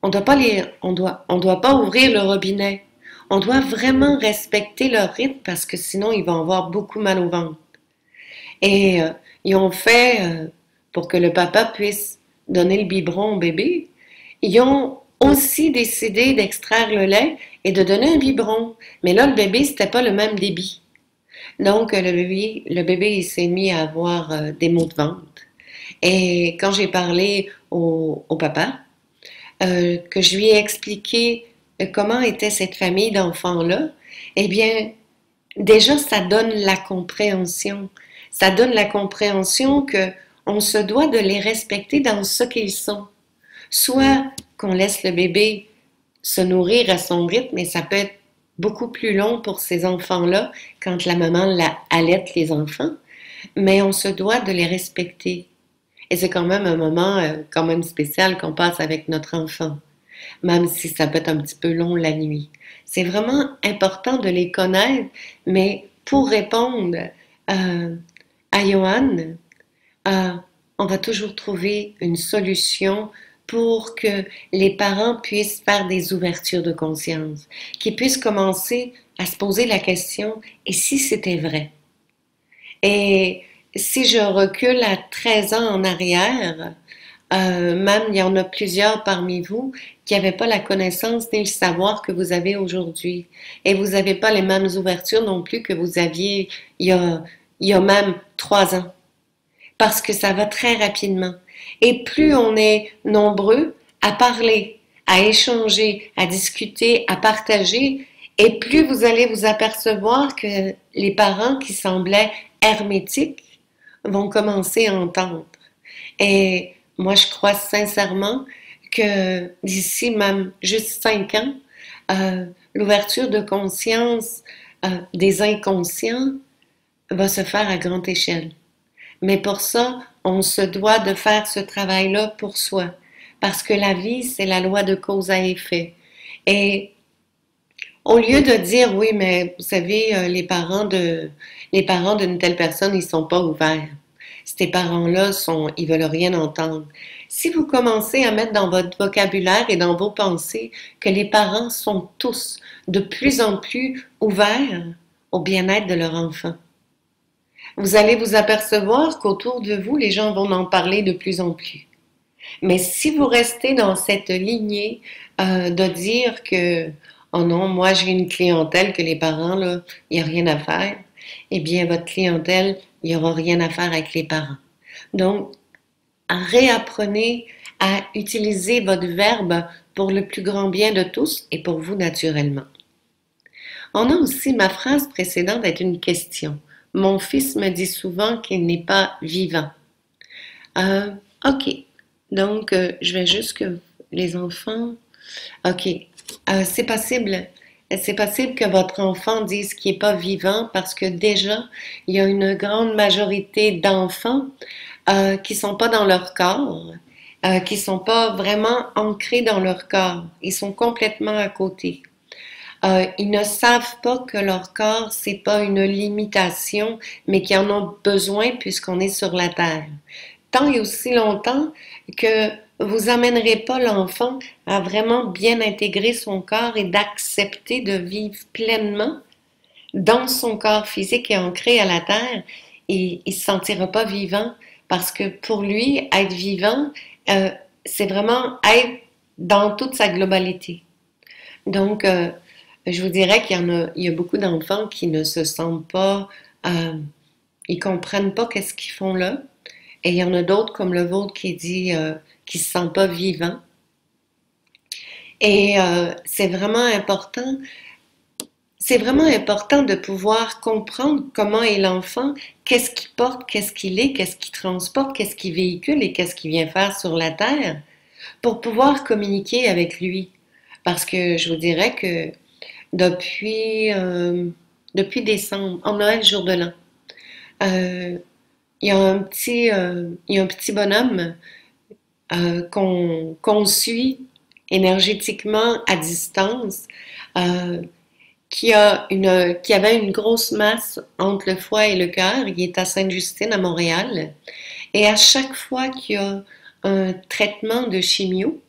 A: on doit pas on doit pas ouvrir le robinet. On doit vraiment respecter leur rythme parce que sinon ils vont avoir beaucoup mal au ventre. Et ils ont fait, pour que le papa puisse donner le biberon au bébé, ils ont aussi décidé d'extraire le lait et de donner un biberon. Mais là, le bébé, c'était pas le même débit. Donc, le bébé il s'est mis à avoir des maux de ventre. Et quand j'ai parlé au papa, que je lui ai expliqué comment était cette famille d'enfants-là, eh bien, déjà, ça donne la compréhension. Ça donne la compréhension que on se doit de les respecter dans ce qu'ils sont. Soit qu'on laisse le bébé se nourrir à son rythme, et ça peut être beaucoup plus long pour ces enfants-là quand la maman allaite les enfants, mais on se doit de les respecter. Et c'est quand même un moment quand même spécial qu'on passe avec notre enfant, même si ça peut être un petit peu long la nuit. C'est vraiment important de les connaître, mais pour répondre à Johan, euh, on va toujours trouver une solution pour que les parents puissent faire des ouvertures de conscience, qu'ils puissent commencer à se poser la question, et si c'était vrai? Et si je recule à 13 ans en arrière, même il y en a plusieurs parmi vous qui n'avaient pas la connaissance ni le savoir que vous avez aujourd'hui. Et vous n'avez pas les mêmes ouvertures non plus que vous aviez il y a même 3 ans. Parce que ça va très rapidement. Et plus on est nombreux à parler, à échanger, à discuter, à partager, et plus vous allez vous apercevoir que les parents qui semblaient hermétiques vont commencer à entendre. Et moi, je crois sincèrement que d'ici même juste 5 ans, l'ouverture de conscience des inconscients va se faire à grande échelle. Mais pour ça, on se doit de faire ce travail-là pour soi. Parce que la vie, c'est la loi de cause à effet. Et au lieu de dire, oui, mais vous savez, les parents d'une telle personne, ils sont pas ouverts. Ces parents-là ils veulent rien entendre. Si vous commencez à mettre dans votre vocabulaire et dans vos pensées que les parents sont tous de plus en plus ouverts au bien-être de leur enfant, vous allez vous apercevoir qu'autour de vous, les gens vont en parler de plus en plus. Mais si vous restez dans cette lignée de dire que oh non, moi j'ai une clientèle que les parents, là, il n'y a rien à faire, eh bien votre clientèle, il n'y aura rien à faire avec les parents. Donc, réapprenez à utiliser votre verbe pour le plus grand bien de tous et pour vous naturellement. On a aussi ma phrase précédente est une question. Mon fils me dit souvent qu'il n'est pas vivant. Euh, ok. Donc, je vais juste que les enfants. Ok. C'est possible. C'est possible que votre enfant dise qu'il n'est pas vivant parce que déjà, il y a une grande majorité d'enfants qui sont pas dans leur corps, qui sont pas vraiment ancrés dans leur corps. Ils sont complètement à côté. Ils ne savent pas que leur corps, c'est pas une limitation, mais qu'ils en ont besoin puisqu'on est sur la terre. Tant et aussi longtemps que vous amènerez pas l'enfant à vraiment bien intégrer son corps et d'accepter de vivre pleinement dans son corps physique et ancré à la terre, et il se sentira pas vivant parce que pour lui, être vivant, c'est vraiment être dans toute sa globalité. Donc, je vous dirais qu'il y a beaucoup d'enfants qui ne se sentent pas, ils comprennent pas qu'est-ce qu'ils font là. Et il y en a d'autres comme le vôtre qui dit qu'ils se sentent pas vivants. Et c'est vraiment important. C'est vraiment important de pouvoir comprendre comment est l'enfant, qu'est-ce qu'il porte, qu'est-ce qu'il est, qu'est-ce qu'il transporte, qu'est-ce qu'il véhicule et qu'est-ce qu'il vient faire sur la terre pour pouvoir communiquer avec lui. Parce que je vous dirais que depuis, depuis décembre, en Noël, jour de l'an, euh, il y a un petit bonhomme qu'on suit énergétiquement à distance, euh, qui avait une grosse masse entre le foie et le cœur. Il est à Sainte-Justine, à Montréal. Et à chaque fois qu'il y a un traitement de chimio,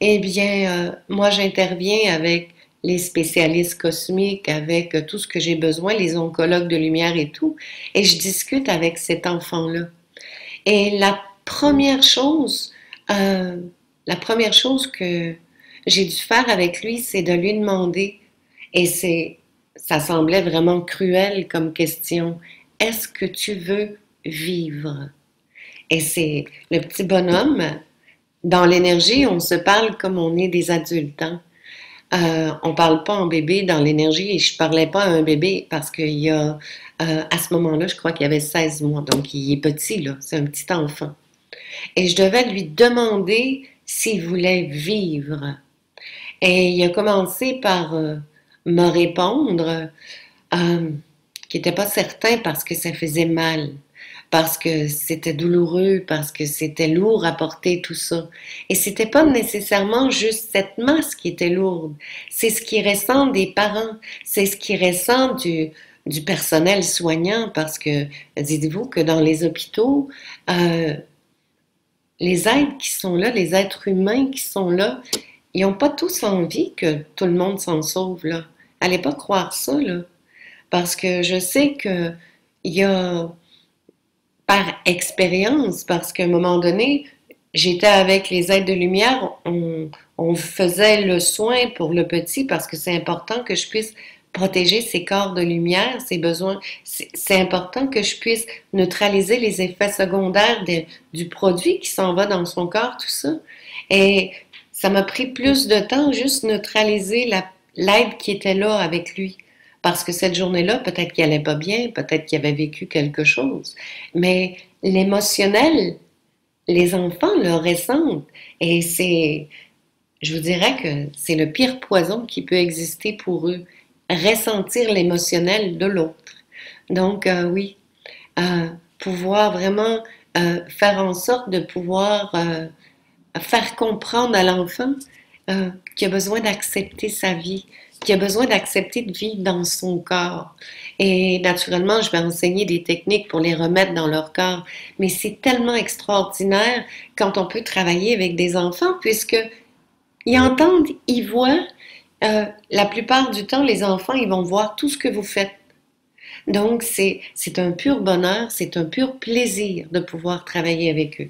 A: eh bien, moi, j'interviens avec les spécialistes cosmiques, avec tout ce que j'ai besoin, les oncologues de lumière et tout, et je discute avec cet enfant-là. Et euh, la première chose que j'ai dû faire avec lui, c'est de lui demander, et ça semblait vraiment cruel comme question, est-ce que tu veux vivre? Et c'est le petit bonhomme, dans l'énergie, on se parle comme on est des adultes. Hein? On parle pas en bébé dans l'énergie et je parlais pas à un bébé parce qu'il y a, à ce moment-là, je crois qu'il avait 16 mois, donc il est petit, là, c'est un petit enfant. Et je devais lui demander s'il voulait vivre. Et il a commencé par me répondre qu'il n'était pas certain parce que ça faisait mal, parce que c'était douloureux, parce que c'était lourd à porter tout ça. Et c'était pas nécessairement juste cette masse qui était lourde, c'est ce qui ressent des parents, c'est ce qui ressent du personnel soignant, parce que dites-vous que dans les hôpitaux, euh, les êtres qui sont là, les êtres humains qui sont là, ils n'ont pas tous envie que tout le monde s'en sauve, là. Allez pas croire ça, là. Parce que je sais que il y a, par expérience, parce qu'à un moment donné, j'étais avec les aides de lumière, on faisait le soin pour le petit parce que c'est important que je puisse protéger ses corps de lumière, ses besoins. C'est important que je puisse neutraliser les effets secondaires du produit qui s'en va dans son corps, tout ça. Et ça m'a pris plus de temps juste neutraliser l'aide qui était là avec lui. Parce que cette journée-là, peut-être qu'il allait pas bien, peut-être qu'il avait vécu quelque chose. Mais l'émotionnel, les enfants le ressentent. Et je vous dirais que c'est le pire poison qui peut exister pour eux. Ressentir l'émotionnel de l'autre. Donc, oui, pouvoir vraiment faire en sorte de pouvoir faire comprendre à l'enfant qu'il a besoin d'accepter sa vie, qu'il a besoin d'accepter de vivre dans son corps. Et naturellement, je vais enseigner des techniques pour les remettre dans leur corps. Mais c'est tellement extraordinaire quand on peut travailler avec des enfants, puisque ils entendent, ils voient. La plupart du temps, les enfants, ils vont voir tout ce que vous faites. Donc, c'est un pur bonheur, c'est un pur plaisir de pouvoir travailler avec eux.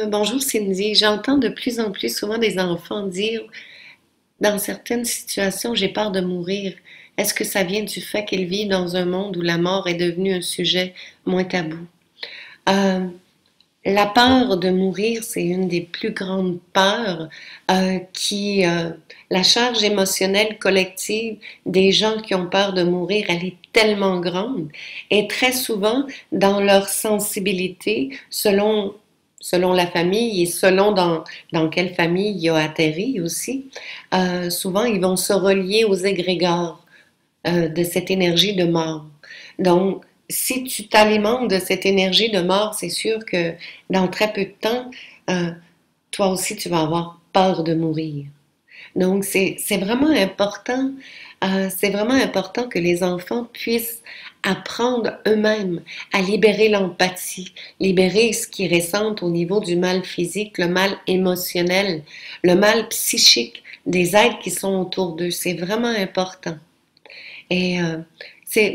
A: Bonjour Cindy, j'entends de plus en plus souvent des enfants dire, dans certaines situations, j'ai peur de mourir. Est-ce que ça vient du fait qu'ils vivent dans un monde où la mort est devenue un sujet moins tabou? Euh, la peur de mourir, c'est une des plus grandes peurs la charge émotionnelle collective des gens qui ont peur de mourir, elle est tellement grande. Et très souvent, dans leur sensibilité, selon la famille et selon dans quelle famille il a atterri aussi, souvent ils vont se relier aux égrégores de cette énergie de mort. Donc, si tu t'alimentes de cette énergie de mort, c'est sûr que dans très peu de temps, euh, toi aussi tu vas avoir peur de mourir. Donc, c'est vraiment important que les enfants puissent apprendre eux-mêmes à libérer l'empathie, libérer ce qu'ils ressentent au niveau du mal physique, le mal émotionnel, le mal psychique des êtres qui sont autour d'eux. C'est vraiment important. Et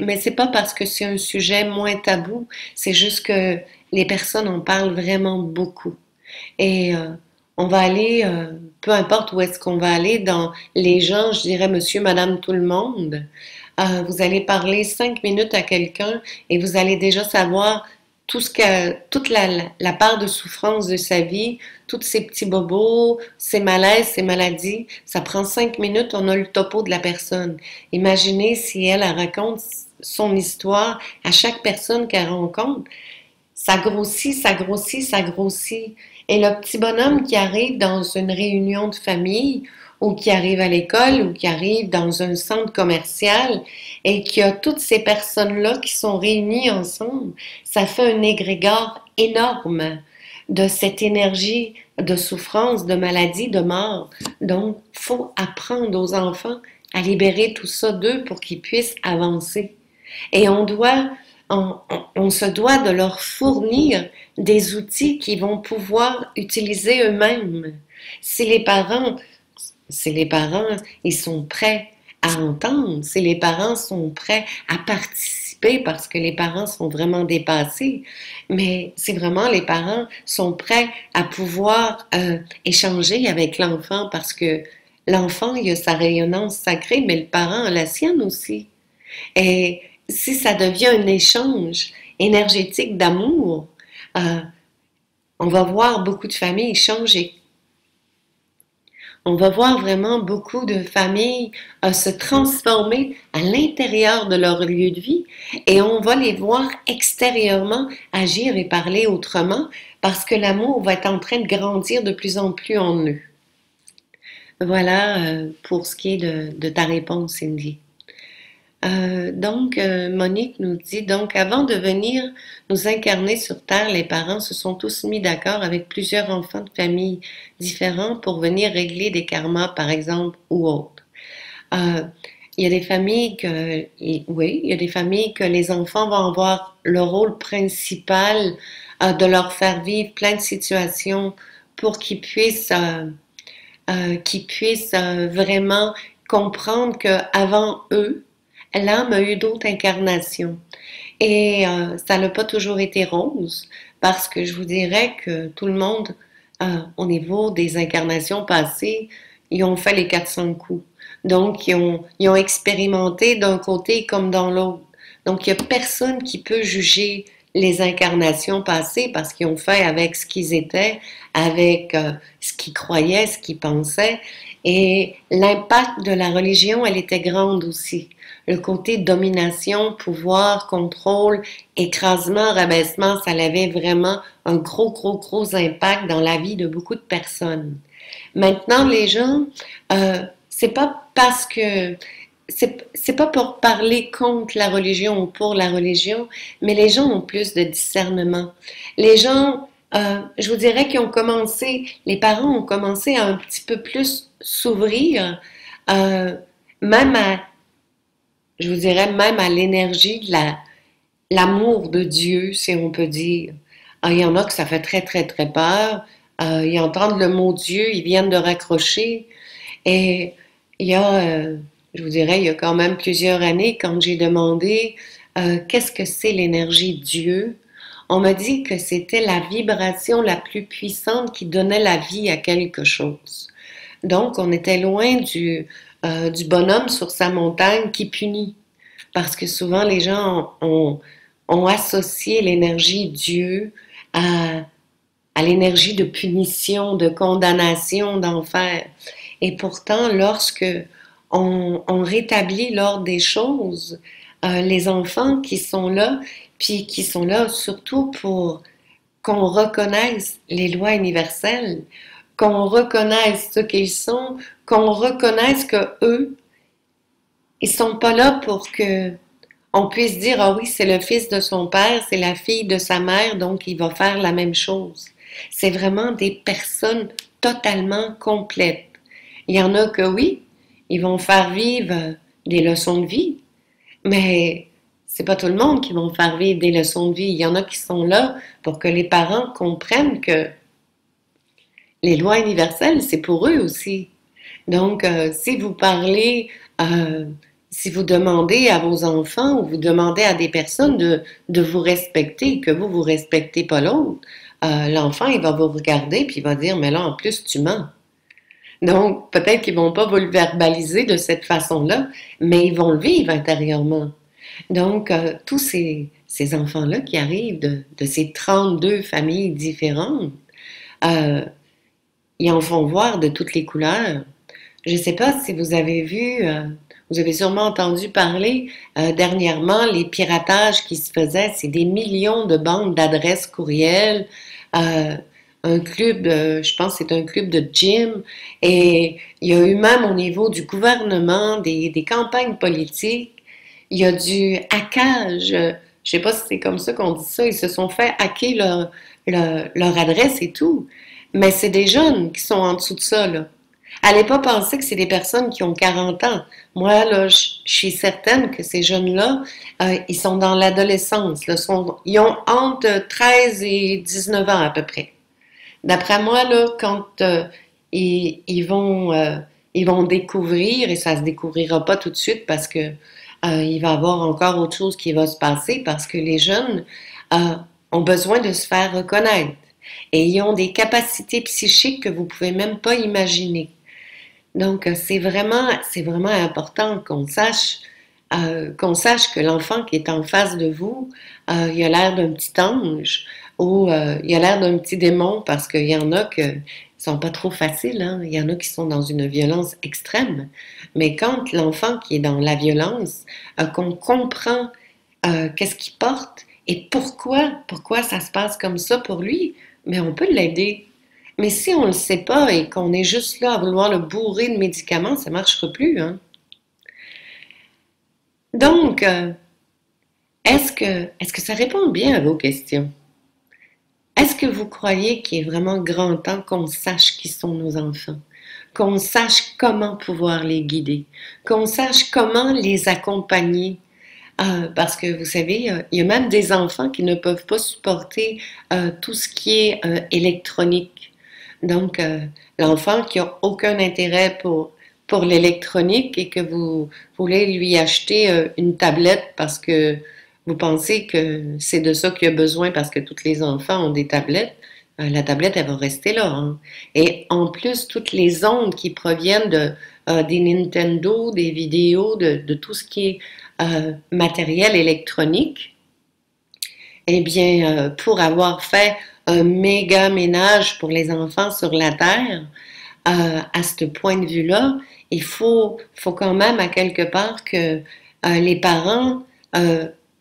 A: mais c'est pas parce que c'est un sujet moins tabou, c'est juste que les personnes en parlent vraiment beaucoup. Et on va aller, peu importe où est-ce qu'on va aller, dans les gens, je dirais monsieur, madame, tout le monde, vous allez parler 5 minutes à quelqu'un et vous allez déjà savoir toute la part de souffrance de sa vie, tous ses petits bobos, ses malaises, ses maladies. Ça prend 5 minutes, on a le topo de la personne. Imaginez si elle raconte son histoire à chaque personne qu'elle rencontre. Ça grossit, ça grossit, ça grossit. Et le petit bonhomme qui arrive dans une réunion de famille, ou qui arrive à l'école, ou qui arrive dans un centre commercial, et qui a toutes ces personnes-là qui sont réunies ensemble, ça fait un égrégore énorme de cette énergie de souffrance, de maladie, de mort. Donc, il faut apprendre aux enfants à libérer tout ça d'eux pour qu'ils puissent avancer. Et on se doit de leur fournir des outils qu'ils vont pouvoir utiliser eux-mêmes. Si les parents C'est les parents, ils sont prêts à entendre, c'est les parents sont prêts à participer parce que les parents sont vraiment dépassés, mais c'est vraiment les parents sont prêts à pouvoir échanger avec l'enfant parce que l'enfant, il a sa rayonnance sacrée, mais le parent a la sienne aussi. Et si ça devient un échange énergétique d'amour, euh, on va voir beaucoup de familles changer. On va voir vraiment beaucoup de familles se transformer à l'intérieur de leur lieu de vie et on va les voir extérieurement agir et parler autrement parce que l'amour va être en train de grandir de plus en plus en eux. Voilà pour ce qui est de ta réponse, Cindy. Monique nous dit, donc, avant de venir nous incarner sur Terre, les parents se sont tous mis d'accord avec plusieurs enfants de familles différents pour venir régler des karmas, par exemple, ou autres. Euh, il y a des familles que, oui, il y a des familles que les enfants vont avoir le rôle principal de leur faire vivre plein de situations pour qu'ils puissent vraiment comprendre qu'avant eux, l'âme a eu d'autres incarnations. Et ça n'a pas toujours été rose, parce que je vous dirais que tout le monde, au niveau des incarnations passées, ils ont fait les 400 coups. Donc, ils ont expérimenté d'un côté comme dans l'autre. Donc, il n'y a personne qui peut juger les incarnations passées parce qu'ils ont fait avec ce qu'ils étaient, avec ce qu'ils croyaient, ce qu'ils pensaient. Et l'impact de la religion, elle était grande aussi. Le côté domination, pouvoir, contrôle, écrasement, rabaissement, ça avait vraiment un gros impact dans la vie de beaucoup de personnes. Maintenant, les gens, c'est pas parce que c'est pas pour parler contre la religion ou pour la religion, mais les gens ont plus de discernement. Les gens, je vous dirais qu'ils ont commencé, les parents ont commencé à un petit peu plus s'ouvrir, euh, même à, je vous dirais même à l'énergie de l'amour de Dieu, si on peut dire. Il y en a que ça fait très peur. Ils entendent le mot Dieu, ils viennent de raccrocher. Et il y a, je vous dirais, il y a quand même plusieurs années, quand j'ai demandé qu'est-ce que c'est l'énergie Dieu, on m'a dit que c'était la vibration la plus puissante qui donnait la vie à quelque chose. Donc, on était loin du bonhomme sur sa montagne qui punit. Parce que souvent, les gens ont associé l'énergie Dieu à l'énergie de punition, de condamnation, d'enfer. Et pourtant, lorsque on rétablit l'ordre des choses, les enfants qui sont là, puis qui sont là surtout pour qu'on reconnaisse les lois universelles, qu'on reconnaisse ce qu'ils sont, qu'on reconnaisse que eux, ils sont pas là pour que on puisse dire ah oui, c'est le fils de son père, c'est la fille de sa mère, donc il va faire la même chose. C'est vraiment des personnes totalement complètes. Il y en a que oui, ils vont faire vivre des leçons de vie, mais c'est pas tout le monde qui vont faire vivre des leçons de vie. Il y en a qui sont là pour que les parents comprennent que les lois universelles, c'est pour eux aussi. Donc, si vous parlez, euh, si vous demandez à vos enfants ou vous demandez à des personnes de vous respecter, que vous respectez pas l'autre, l'enfant, il va vous regarder puis il va dire, mais là, en plus, tu mens. Donc, peut-être qu'ils vont pas vous le verbaliser de cette façon-là, mais ils vont le vivre intérieurement. Donc, tous ces enfants-là qui arrivent de ces 32 familles différentes, euh, ils en font voir de toutes les couleurs. Je ne sais pas si vous avez vu, vous avez sûrement entendu parler dernièrement, les piratages qui se faisaient, c'est des millions de bandes d'adresses courriels, euh, un club, je pense que c'est un club de gym, et il y a eu même au niveau du gouvernement, des campagnes politiques, il y a du hackage, je ne sais pas si c'est comme ça qu'on dit ça, ils se sont fait hacker leur adresse et tout, mais c'est des jeunes qui sont en dessous de ça, là. Allez pas penser que c'est des personnes qui ont 40 ans. Moi, là, je suis certaine que ces jeunes-là, ils sont dans l'adolescence. Là, ils ont entre 13 et 19 ans à peu près. D'après moi, là, quand ils vont ils vont découvrir et ça se découvrira pas tout de suite parce que il va y avoir encore autre chose qui va se passer parce que les jeunes euh, ont besoin de se faire reconnaître et ils ont des capacités psychiques que vous pouvez même pas imaginer. Donc c'est vraiment important qu'on sache que l'enfant qui est en face de vous, il a l'air d'un petit ange ou il a l'air d'un petit démon parce qu'il y en a qui sont pas trop faciles, hein. Il y en a qui sont dans une violence extrême. Mais quand l'enfant qui est dans la violence, qu'on comprend qu'est-ce qu'il porte et pourquoi ça se passe comme ça pour lui, mais on peut l'aider. Mais si on ne le sait pas et qu'on est juste là à vouloir le bourrer de médicaments, ça ne marchera plus, hein. Donc, est-ce que ça répond bien à vos questions? Est-ce que vous croyez qu'il est vraiment grand temps qu'on sache qui sont nos enfants? Qu'on sache comment pouvoir les guider? Qu'on sache comment les accompagner? Parce que vous savez, il y a même des enfants qui ne peuvent pas supporter tout ce qui est électronique. Donc, l'enfant qui n'a aucun intérêt pour l'électronique et que vous voulez lui acheter une tablette parce que vous pensez que c'est de ça qu'il a besoin parce que tous les enfants ont des tablettes, la tablette, elle va rester là, hein. Et en plus, toutes les ondes qui proviennent des Nintendo, des vidéos, de tout ce qui est matériel électronique, eh bien, pour avoir fait un méga ménage pour les enfants sur la Terre, à ce point de vue-là, faut quand même à quelque part que les parents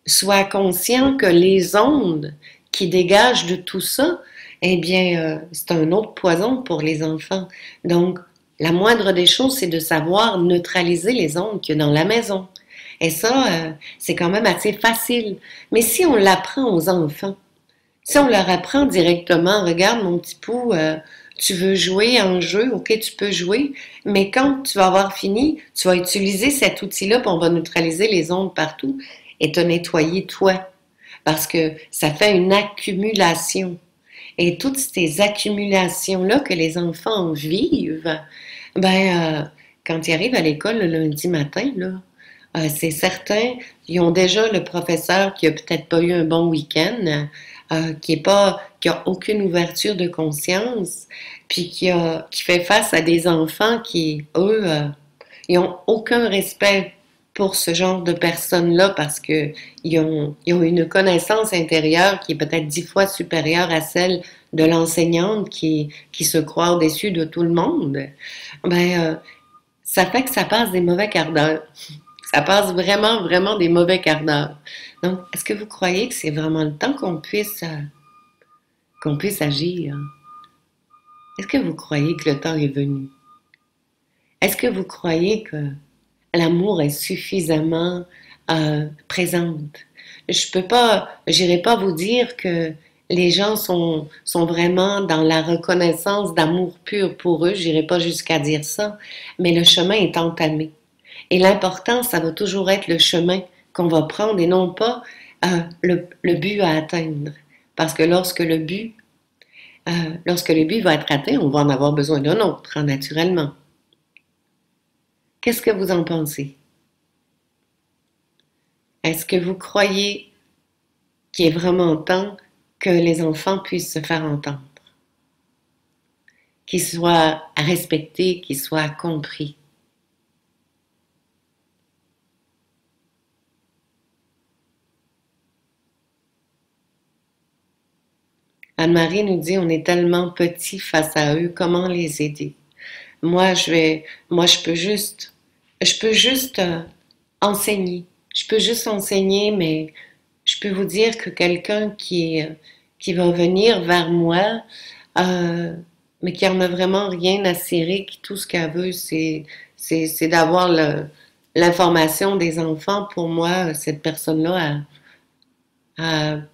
A: soient conscients que les ondes qui dégagent de tout ça, eh bien, c'est un autre poison pour les enfants. Donc, la moindre des choses, c'est de savoir neutraliser les ondes qu'il y a dans la maison. Et ça, c'est quand même assez facile. Mais si on l'apprend aux enfants, si on leur apprend directement, regarde mon petit pou, tu veux jouer à un jeu, ok, tu peux jouer, mais quand tu vas avoir fini, tu vas utiliser cet outil-là, puis on va neutraliser les ondes partout et te nettoyer toi. Parce que ça fait une accumulation. Et toutes ces accumulations-là que les enfants vivent, ben, quand ils arrivent à l'école le lundi matin, là, c'est certain, ils ont déjà le professeur qui a peut-être pas eu un bon week-end, qui a aucune ouverture de conscience, puis qui fait face à des enfants qui, eux, ils ont aucun respect pour ce genre de personnes-là parce que ils ont une connaissance intérieure qui est peut-être 10 fois supérieure à celle de l'enseignante qui se croit au-dessus de tout le monde. Ben, ça fait que ça passe des mauvais quarts d'heure. Ça passe vraiment, vraiment des mauvais quarts d'heure. Donc, est-ce que vous croyez que c'est vraiment le temps qu'on puisse agir? Est-ce que vous croyez que le temps est venu? Est-ce que vous croyez que l'amour est suffisamment présente? J'irai pas vous dire que les gens sont vraiment dans la reconnaissance d'amour pur pour eux. J'irai pas jusqu'à dire ça. Mais le chemin est entamé. Et l'important, ça va toujours être le chemin qu'on va prendre et non pas le but à atteindre. Parce que lorsque le but va être atteint, on va en avoir besoin d'un autre, hein, naturellement. Qu'est-ce que vous en pensez? Est-ce que vous croyez qu'il est vraiment temps que les enfants puissent se faire entendre? Qu'ils soient respectés, qu'ils soient compris? Anne-Marie nous dit, on est tellement petits face à eux, comment les aider? Moi, je peux juste enseigner. Je peux juste enseigner, mais je peux vous dire que quelqu'un qui va venir vers moi, euh, mais qui en a vraiment rien à cirer, qui tout ce qu'elle veut, c'est d'avoir l'information des enfants. Pour moi, cette personne-là, elle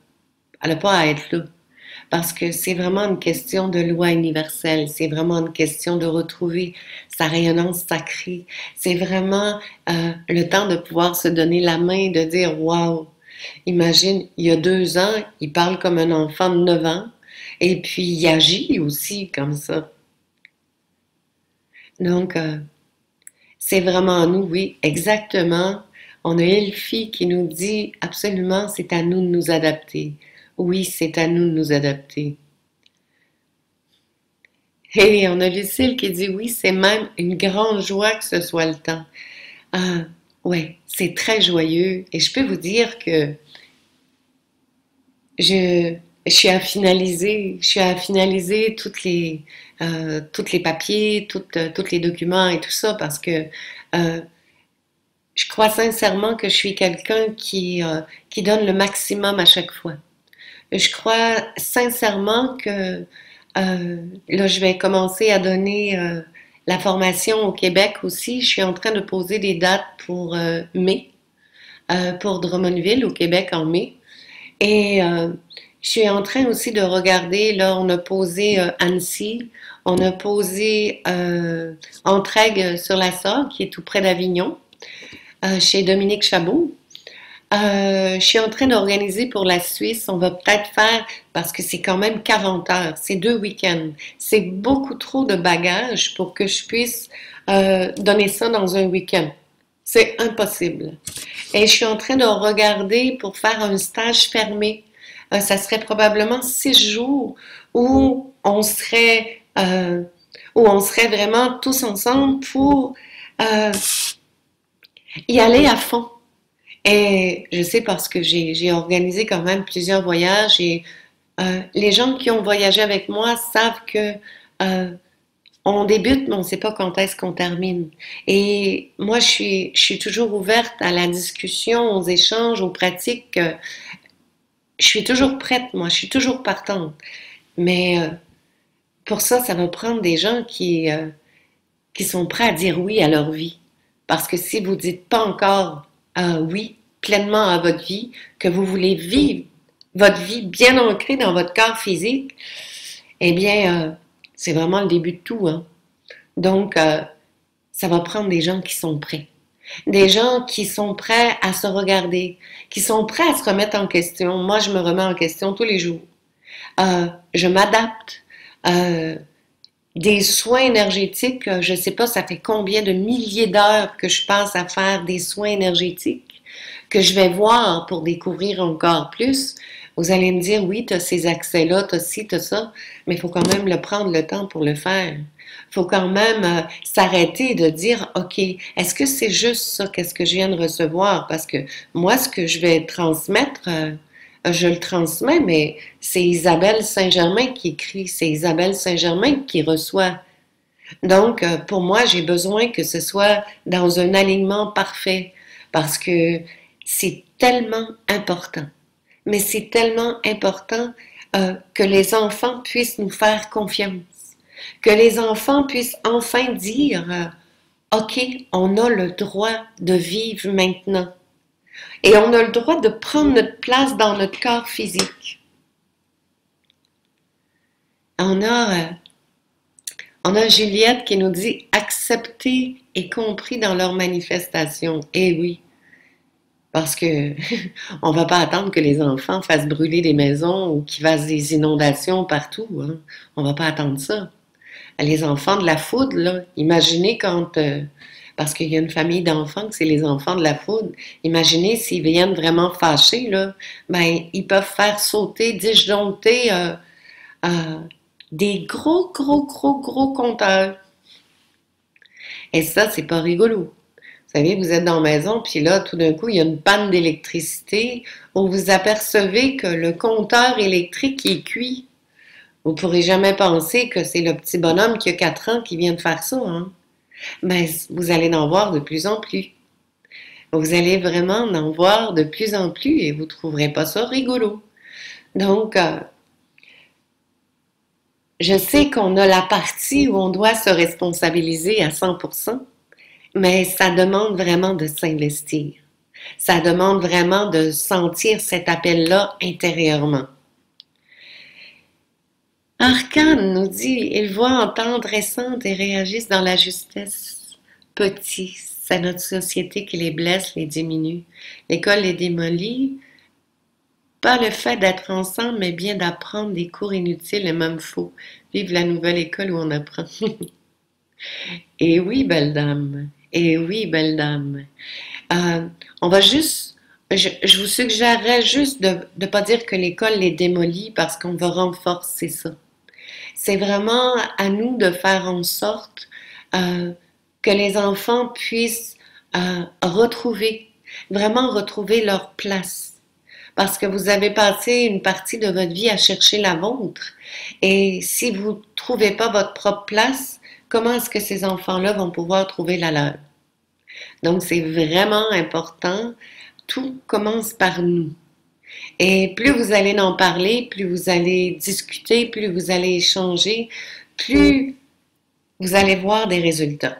A: n'a pas à être là. Parce que c'est vraiment une question de loi universelle, c'est vraiment une question de retrouver sa rayonnance sacrée. C'est vraiment le temps de pouvoir se donner la main, de dire waouh, imagine, il y a 2 ans, il parle comme un enfant de 9 ans, et puis il agit aussi comme ça. Donc, C'est vraiment nous, oui, exactement. On a Elfie qui nous dit absolument, c'est à nous de nous adapter. Oui, c'est à nous de nous adapter. Et on a Lucille qui dit oui, c'est même une grande joie que ce soit le temps. Ah, ouais, c'est très joyeux. Et je peux vous dire que je, je suis à finaliser, toutes les papiers, toutes les documents et tout ça parce que euh, je crois sincèrement que je suis quelqu'un qui donne le maximum à chaque fois. Je crois sincèrement que là, je vais commencer à donner la formation au Québec aussi. Je suis en train de poser des dates pour mai, pour Drummondville au Québec en mai. Et je suis en train aussi de regarder, là, on a posé Annecy, on a posé Entraigues sur la Sorgue, qui est tout près d'Avignon, chez Dominique Chabot. Je suis en train d'organiser pour la Suisse. On va peut-être faire, parce que c'est quand même 40 heures, c'est 2 week-ends. C'est beaucoup trop de bagages pour que je puisse donner ça dans un week-end. C'est impossible. Et je suis en train de regarder pour faire un stage fermé. Ça serait probablement 6 jours où on serait vraiment tous ensemble pour euh, y aller à fond. Et je sais parce que j'ai organisé quand même plusieurs voyages et les gens qui ont voyagé avec moi savent que euh, on débute, mais on ne sait pas quand est-ce qu'on termine. Et moi, je suis toujours ouverte à la discussion, aux échanges, aux pratiques. Je suis toujours prête, moi, je suis toujours partante. Mais pour ça, ça va prendre des gens qui sont prêts à dire oui à leur vie. Parce que si vous ne dites pas encore oui pleinement à votre vie, que vous voulez vivre votre vie bien ancrée dans votre corps physique, eh bien, c'est vraiment le début de tout. Hein? Donc, ça va prendre des gens qui sont prêts. Des gens qui sont prêts à se regarder, qui sont prêts à se remettre en question. Moi, je me remets en question tous les jours. Je m'adapte. Euh, des soins énergétiques, je ne sais pas, ça fait combien de milliers d'heures que je passe à faire des soins énergétiques, que je vais voir pour découvrir encore plus. Vous allez me dire, oui, tu as ces accès-là, tu as ci, tu as ça, mais il faut quand même le prendre le temps pour le faire. Il faut quand même s'arrêter de dire, OK, est-ce que c'est juste ça, qu'est-ce que je viens de recevoir? Parce que moi, ce que je vais transmettre, je le transmets, mais c'est Isabelle Saint-Germain qui écrit, c'est Isabelle Saint-Germain qui reçoit. Donc, pour moi, j'ai besoin que ce soit dans un alignement parfait parce que c'est tellement important. Mais c'est tellement important que les enfants puissent nous faire confiance, que les enfants puissent enfin dire, OK, on a le droit de vivre maintenant. Et on a le droit de prendre notre place dans notre corps physique. On a, euh, on a Juliette qui nous dit accepter et compris dans leur manifestation. Eh oui, parce que on va pas attendre que les enfants fassent brûler des maisons ou qu'ils fassent des inondations partout. Hein. On va pas attendre ça. Les enfants de la foudre, là, imaginez quand parce qu'il y a une famille d'enfants que c'est les enfants de la foudre. Imaginez s'ils viennent vraiment fâchés, là, ben, ils peuvent faire sauter, disjoncter euh, des gros, gros, gros, gros compteurs. Et ça, c'est pas rigolo. Vous savez, vous êtes dans la maison, puis là, tout d'un coup, il y a une panne d'électricité où vous apercevez que le compteur électrique est cuit. Vous ne pourrez jamais penser que c'est le petit bonhomme qui a 4 ans qui vient de faire ça, hein? Mais vous allez en voir de plus en plus. Vous allez vraiment en voir de plus en plus et vous ne trouverez pas ça rigolo. Donc, je sais qu'on a la partie où on doit se responsabiliser à 100%, mais ça demande vraiment de s'investir. Ça demande vraiment de sentir cet appel-là intérieurement. Arcane nous dit, ils voient, entendent, ressentent et réagissent dans la justesse. Petits, c'est notre société qui les blesse, les diminue. L'école les démolit. Pas le fait d'être ensemble, mais bien d'apprendre des cours inutiles et même faux. Vive la nouvelle école où on apprend. Et oui, belle dame. Et oui, belle dame. Euh, on va juste, je vous suggérerais juste de ne pas dire que l'école les démolit parce qu'on va renforcer ça. C'est vraiment à nous de faire en sorte euh, que les enfants puissent vraiment retrouver leur place. Parce que vous avez passé une partie de votre vie à chercher la vôtre. Et si vous ne trouvez pas votre propre place, comment est-ce que ces enfants-là vont pouvoir trouver la leur? Donc, c'est vraiment important. Tout commence par nous. Et plus vous allez en parler, plus vous allez discuter, plus vous allez échanger, plus vous allez voir des résultats.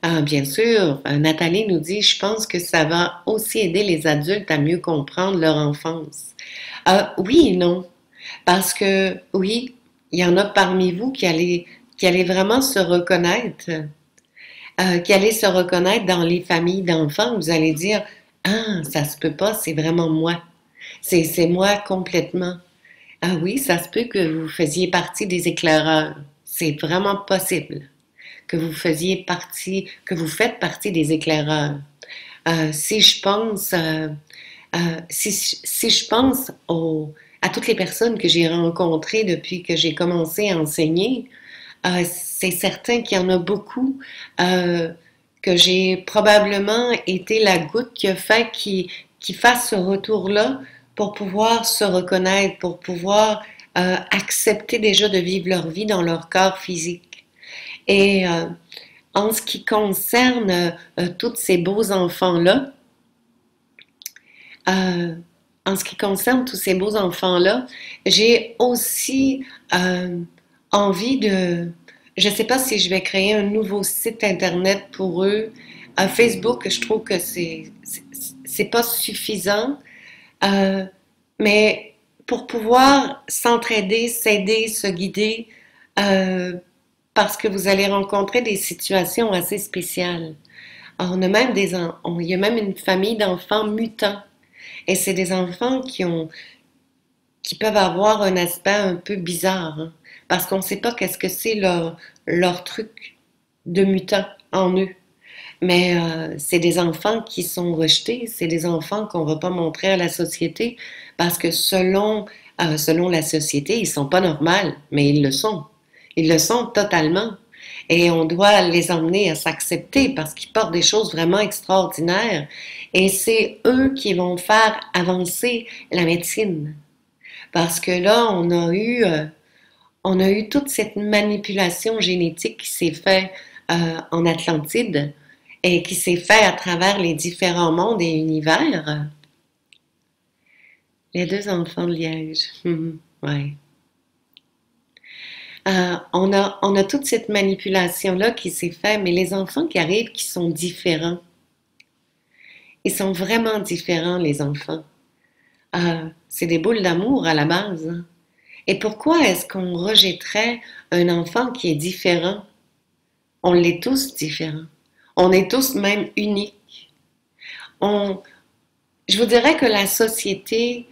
A: Ah, bien sûr, Nathalie nous dit, je pense que ça va aussi aider les adultes à mieux comprendre leur enfance. Oui et non, parce que oui, il y en a parmi vous qui allez vraiment se reconnaître, qui allez se reconnaître dans les familles d'enfants. Vous allez dire, ah, ça se peut pas, c'est vraiment moi. C'est moi complètement. Ah oui, ça se peut que vous faisiez partie des éclaireurs. C'est vraiment possible que vous faisiez partie, que vous faites partie des éclaireurs. Si je pense, si je pense à toutes les personnes que j'ai rencontrées depuis que j'ai commencé à enseigner, c'est certain qu'il y en a beaucoup que j'ai probablement été la goutte qui a fait qui fasse ce retour-là pour pouvoir se reconnaître, pour pouvoir accepter déjà de vivre leur vie dans leur corps physique. Et en ce qui concerne tous ces beaux enfants-là, euh, en ce qui concerne tous ces beaux enfants-là, j'ai aussi envie de... Je ne sais pas si je vais créer un nouveau site Internet pour eux. Facebook, je trouve que c'est pas suffisant. Euh, mais pour pouvoir s'entraider, s'aider, se guider, euh, parce que vous allez rencontrer des situations assez spéciales. On a même il y a même une famille d'enfants mutants. Et c'est des enfants qui peuvent avoir un aspect un peu bizarre, hein, parce qu'on ne sait pas qu'est-ce que c'est leur truc de mutant en eux. Mais c'est des enfants qui sont rejetés, c'est des enfants qu'on ne va pas montrer à la société parce que selon la société, ils ne sont pas normaux, mais ils le sont. Ils le sont totalement. Et on doit les emmener à s'accepter parce qu'ils portent des choses vraiment extraordinaires. Et c'est eux qui vont faire avancer la médecine. Parce que là, on a eu toute cette manipulation génétique qui s'est faite en Atlantide et qui s'est faite à travers les différents mondes et univers. Les deux enfants de Liège. Ouais. On a toute cette manipulation-là qui s'est faite, mais les enfants qui arrivent qui sont différents, ils sont vraiment différents, les enfants. C'est des boules d'amour à la base, hein. Et pourquoi est-ce qu'on rejetterait un enfant qui est différent? On l'est tous différents. On est tous même uniques. On, je vous dirais que la société,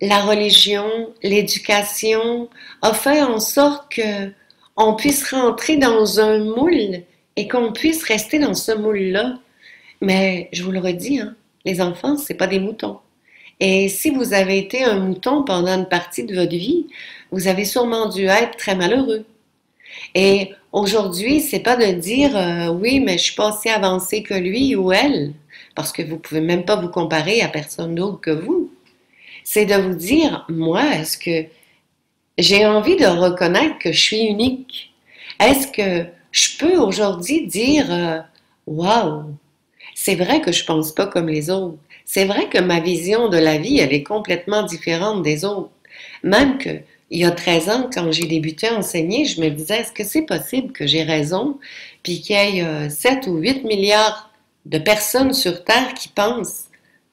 A: la religion, l'éducation a fait en sorte que on puisse rentrer dans un moule et qu'on puisse rester dans ce moule-là. Mais je vous le redis, hein, les enfants, c'est pas des moutons. Et si vous avez été un mouton pendant une partie de votre vie, vous avez sûrement dû être très malheureux. Et aujourd'hui, c'est pas de dire oui, mais je suis pas aussi avancée que lui ou elle, parce que vous pouvez même pas vous comparer à personne d'autre que vous. C'est de vous dire, moi, est-ce que j'ai envie de reconnaître que je suis unique? Est-ce que je peux aujourd'hui dire, wow, c'est vrai que je pense pas comme les autres. C'est vrai que ma vision de la vie, elle est complètement différente des autres. Même que il y a 13 ans, quand j'ai débuté à enseigner, je me disais, est-ce que c'est possible que j'ai raison, puis qu'il y ait 7 ou 8 milliards de personnes sur Terre qui pensent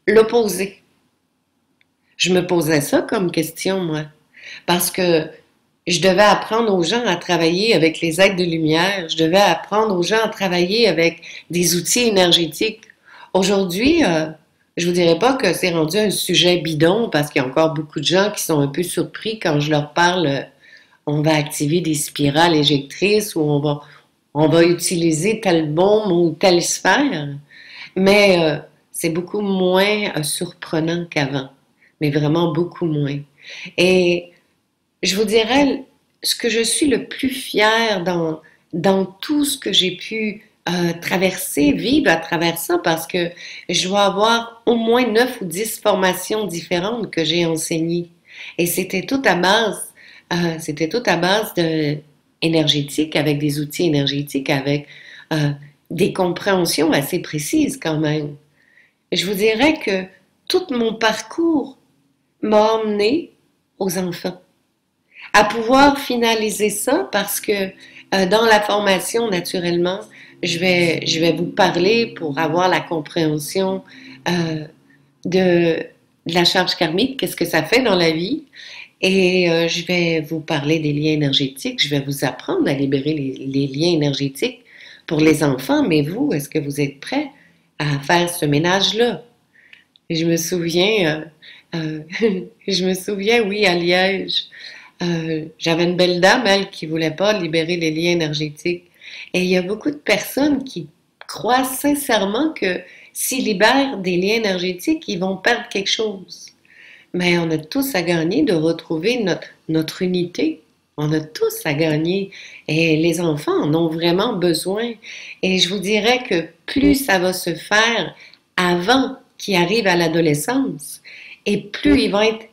A: l'opposé? Je me posais ça comme question, moi, parce que je devais apprendre aux gens à travailler avec les êtres de lumière, je devais apprendre aux gens à travailler avec des outils énergétiques. Aujourd'hui, je vous dirais pas que c'est rendu un sujet bidon parce qu'il y a encore beaucoup de gens qui sont un peu surpris quand je leur parle, on va activer des spirales éjectrices ou on va utiliser tel baume ou telle sphère, mais c'est beaucoup moins surprenant qu'avant, mais vraiment beaucoup moins. Et je vous dirais, ce que je suis le plus fière dans tout ce que j'ai pu traverser, vivre à travers ça, parce que je dois avoir au moins 9 ou 10 formations différentes que j'ai enseignées. Et c'était tout à base de énergétique, avec des outils énergétiques, avec euh, des compréhensions assez précises quand même. Je vous dirais que tout mon parcours m'a emmené aux enfants à pouvoir finaliser ça parce que dans la formation, naturellement, je vais vous parler pour avoir la compréhension euh, de, de la charge karmique, qu'est-ce que ça fait dans la vie. Et je vais vous parler des liens énergétiques. Je vais vous apprendre à libérer les liens énergétiques pour les enfants. Mais vous, est-ce que vous êtes prêts à faire ce ménage-là? Et je me souviens, je me souviens, oui, à Liège, j'avais une belle dame, elle, qui voulait pas libérer les liens énergétiques. Et il y a beaucoup de personnes qui croient sincèrement que s'ils libèrent des liens énergétiques, ils vont perdre quelque chose. Mais on a tous à gagner de retrouver notre unité. On a tous à gagner. Et les enfants en ont vraiment besoin. Et je vous dirais que plus ça va se faire avant qu'ils arrivent à l'adolescence, et plus ils vont être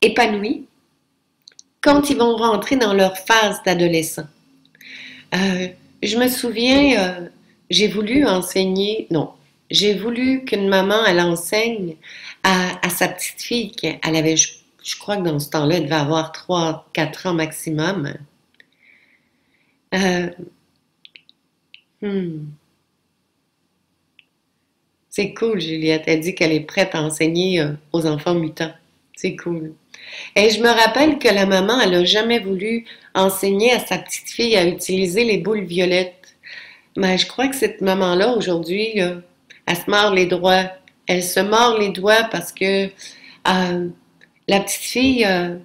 A: épanouis quand ils vont rentrer dans leur phase d'adolescent. Euh, je me souviens, j'ai voulu enseigner, non, j'ai voulu qu'une maman, elle enseigne à sa petite fille, qu'elle avait, je crois que dans ce temps-là, elle devait avoir 3, 4 ans maximum. Euh, hmm, c'est cool, Juliette. Elle dit qu'elle est prête à enseigner aux enfants mutants. C'est cool. Et je me rappelle que la maman, elle n'a jamais voulu enseigner à sa petite fille à utiliser les boules violettes. Mais je crois que cette maman-là, aujourd'hui, là, elle se mord les doigts. Elle se mord les doigts parce que la petite fille, elle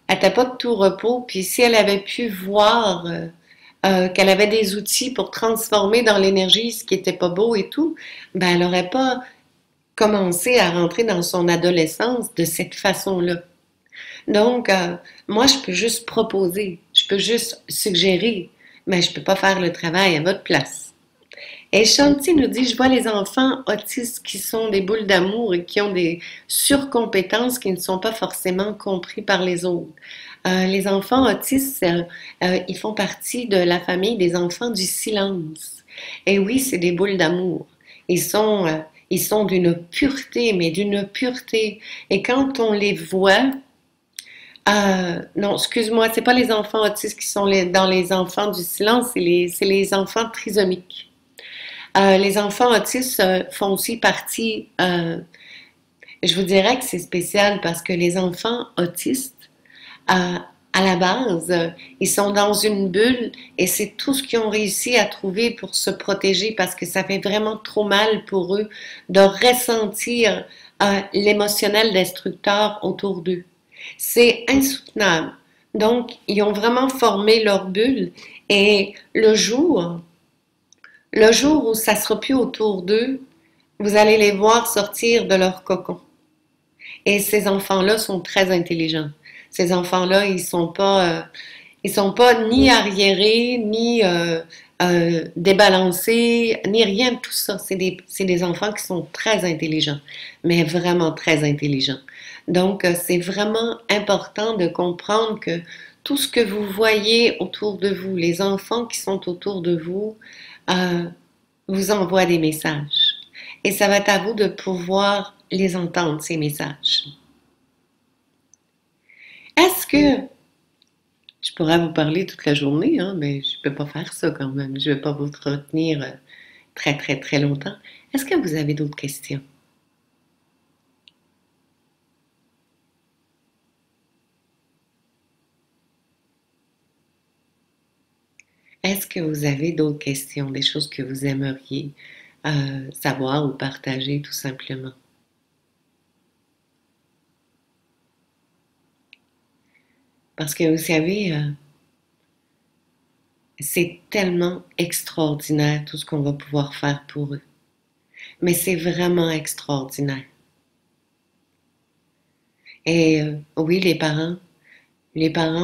A: n'était pas de tout repos. Puis si elle avait pu voir qu'elle avait des outils pour transformer dans l'énergie ce qui était pas beau et tout, ben elle n'aurait pas commencé à rentrer dans son adolescence de cette façon-là. Donc, moi, je peux juste proposer, je peux juste suggérer, mais je peux pas faire le travail à votre place. Et Shanti nous dit, je vois les enfants autistes qui sont des boules d'amour et qui ont des surcompétences qui ne sont pas forcément compris par les autres. Les enfants autistes, ils font partie de la famille des enfants du silence. Et oui, c'est des boules d'amour. Ils sont d'une pureté, mais d'une pureté. Et quand on les voit, non, excuse-moi, c'est pas les enfants autistes qui sont dans les enfants du silence, c'est les enfants trisomiques. Les enfants autistes font aussi partie, je vous dirais que c'est spécial parce que les enfants autistes, à la base, ils sont dans une bulle et c'est tout ce qu'ils ont réussi à trouver pour se protéger parce que ça fait vraiment trop mal pour eux de ressentir l'émotionnel destructeur autour d'eux. C'est insoutenable. Donc, ils ont vraiment formé leur bulle et le jour où ça sera plus autour d'eux, vous allez les voir sortir de leur cocon. Et ces enfants-là sont très intelligents. Ces enfants-là, ils sont pas ni arriérés, ni débalancés, ni rien de tout ça. C'est des enfants qui sont très intelligents, mais vraiment très intelligents. Donc, c'est vraiment important de comprendre que tout ce que vous voyez autour de vous, les enfants qui sont autour de vous, euh, vous envoient des messages. Et ça va être à vous de pouvoir les entendre, ces messages. Est-ce que je pourrais vous parler toute la journée, hein, mais je ne peux pas faire ça quand même. Je ne vais pas vous retenir très, très, très longtemps. Est-ce que vous avez d'autres questions? Est-ce que vous avez d'autres questions, des choses que vous aimeriez savoir ou partager tout simplement? Parce que vous savez, c'est tellement extraordinaire tout ce qu'on va pouvoir faire pour eux. Mais c'est vraiment extraordinaire. Et oui, les parents,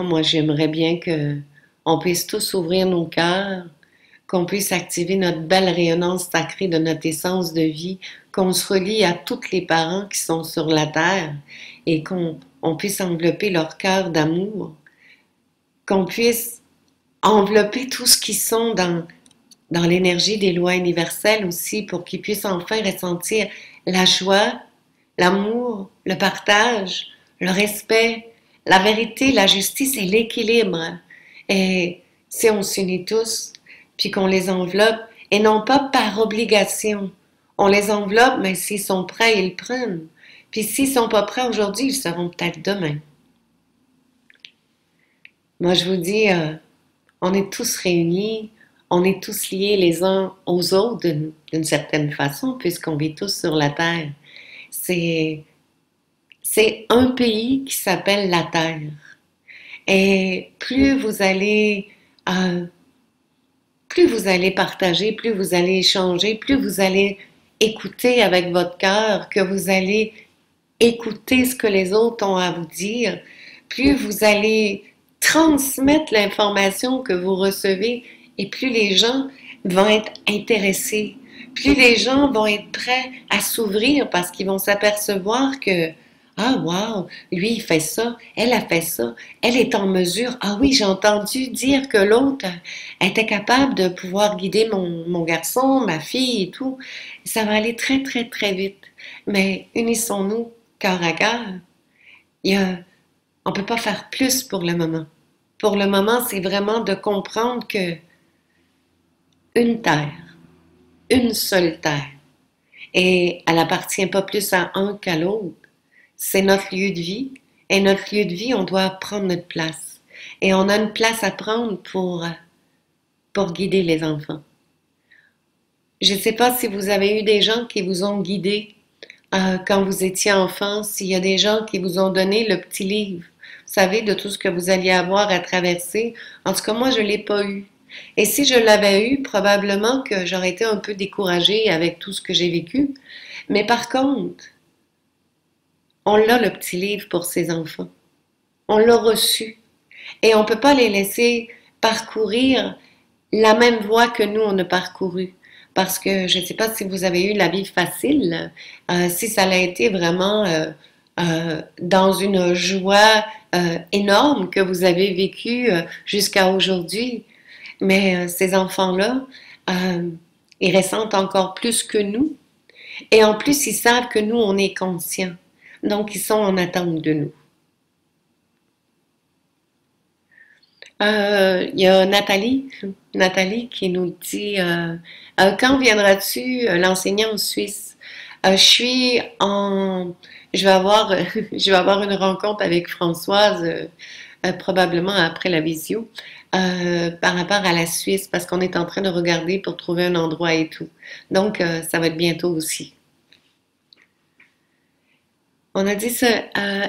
A: moi j'aimerais bien que on puisse tous ouvrir nos cœurs, qu'on puisse activer notre belle rayonnance sacrée de notre essence de vie, qu'on se relie à tous les parents qui sont sur la terre et qu'on puisse envelopper leur cœur d'amour, qu'on puisse envelopper tout ce qui sont dans l'énergie des lois universelles aussi pour qu'ils puissent enfin ressentir la joie, l'amour, le partage, le respect, la vérité, la justice et l'équilibre. Et si on s'unit tous, puis qu'on les enveloppe, et non pas par obligation, on les enveloppe, mais s'ils sont prêts, ils le prennent. Puis s'ils sont pas prêts aujourd'hui, ils seront peut-être demain. Moi, je vous dis, on est tous réunis, on est tous liés les uns aux autres d'une certaine façon, puisqu'on vit tous sur la Terre. C'est, c'est un pays qui s'appelle la Terre. Et plus vous allez partager, plus vous allez échanger, plus vous allez écouter avec votre cœur, que vous allez écouter ce que les autres ont à vous dire, plus vous allez transmettre l'information que vous recevez et plus les gens vont être intéressés, plus les gens vont être prêts à s'ouvrir parce qu'ils vont s'apercevoir que ah, wow, lui, il fait ça, elle a fait ça, elle est en mesure. Ah oui, j'ai entendu dire que l'autre était capable de pouvoir guider mon garçon, ma fille et tout. Ça va aller très, très, très vite. Mais unissons-nous cœur à cœur. Il y a, on ne peut pas faire plus pour le moment. Pour le moment, c'est vraiment de comprendre que une terre, une seule terre, et elle n'appartient pas plus à un qu'à l'autre. C'est notre lieu de vie. Et notre lieu de vie, on doit prendre notre place. Et on a une place à prendre pour guider les enfants. Je ne sais pas si vous avez eu des gens qui vous ont guidé quand vous étiez enfant, s'il y a des gens qui vous ont donné le petit livre, vous savez, de tout ce que vous alliez avoir à traverser. En tout cas, moi, je ne l'ai pas eu. Et si je l'avais eu, probablement que j'aurais été un peu découragée avec tout ce que j'ai vécu. Mais par contre, on l'a le petit livre pour ses enfants. On l'a reçu. Et on ne peut pas les laisser parcourir la même voie que nous, on a parcouru. Parce que je ne sais pas si vous avez eu la vie facile, si ça a été vraiment dans une joie énorme que vous avez vécue jusqu'à aujourd'hui. Mais ces enfants-là, ils ressentent encore plus que nous. Et en plus, ils savent que nous, on est conscients. Donc, ils sont en attente de nous. Il y a Nathalie qui nous dit quand viendras-tu l'enseigner en Suisse? Je suis en je vais avoir je vais avoir une rencontre avec Françoise probablement après la visio par rapport à la Suisse parce qu'on est en train de regarder pour trouver un endroit et tout. Donc ça va être bientôt aussi. On a dit ça,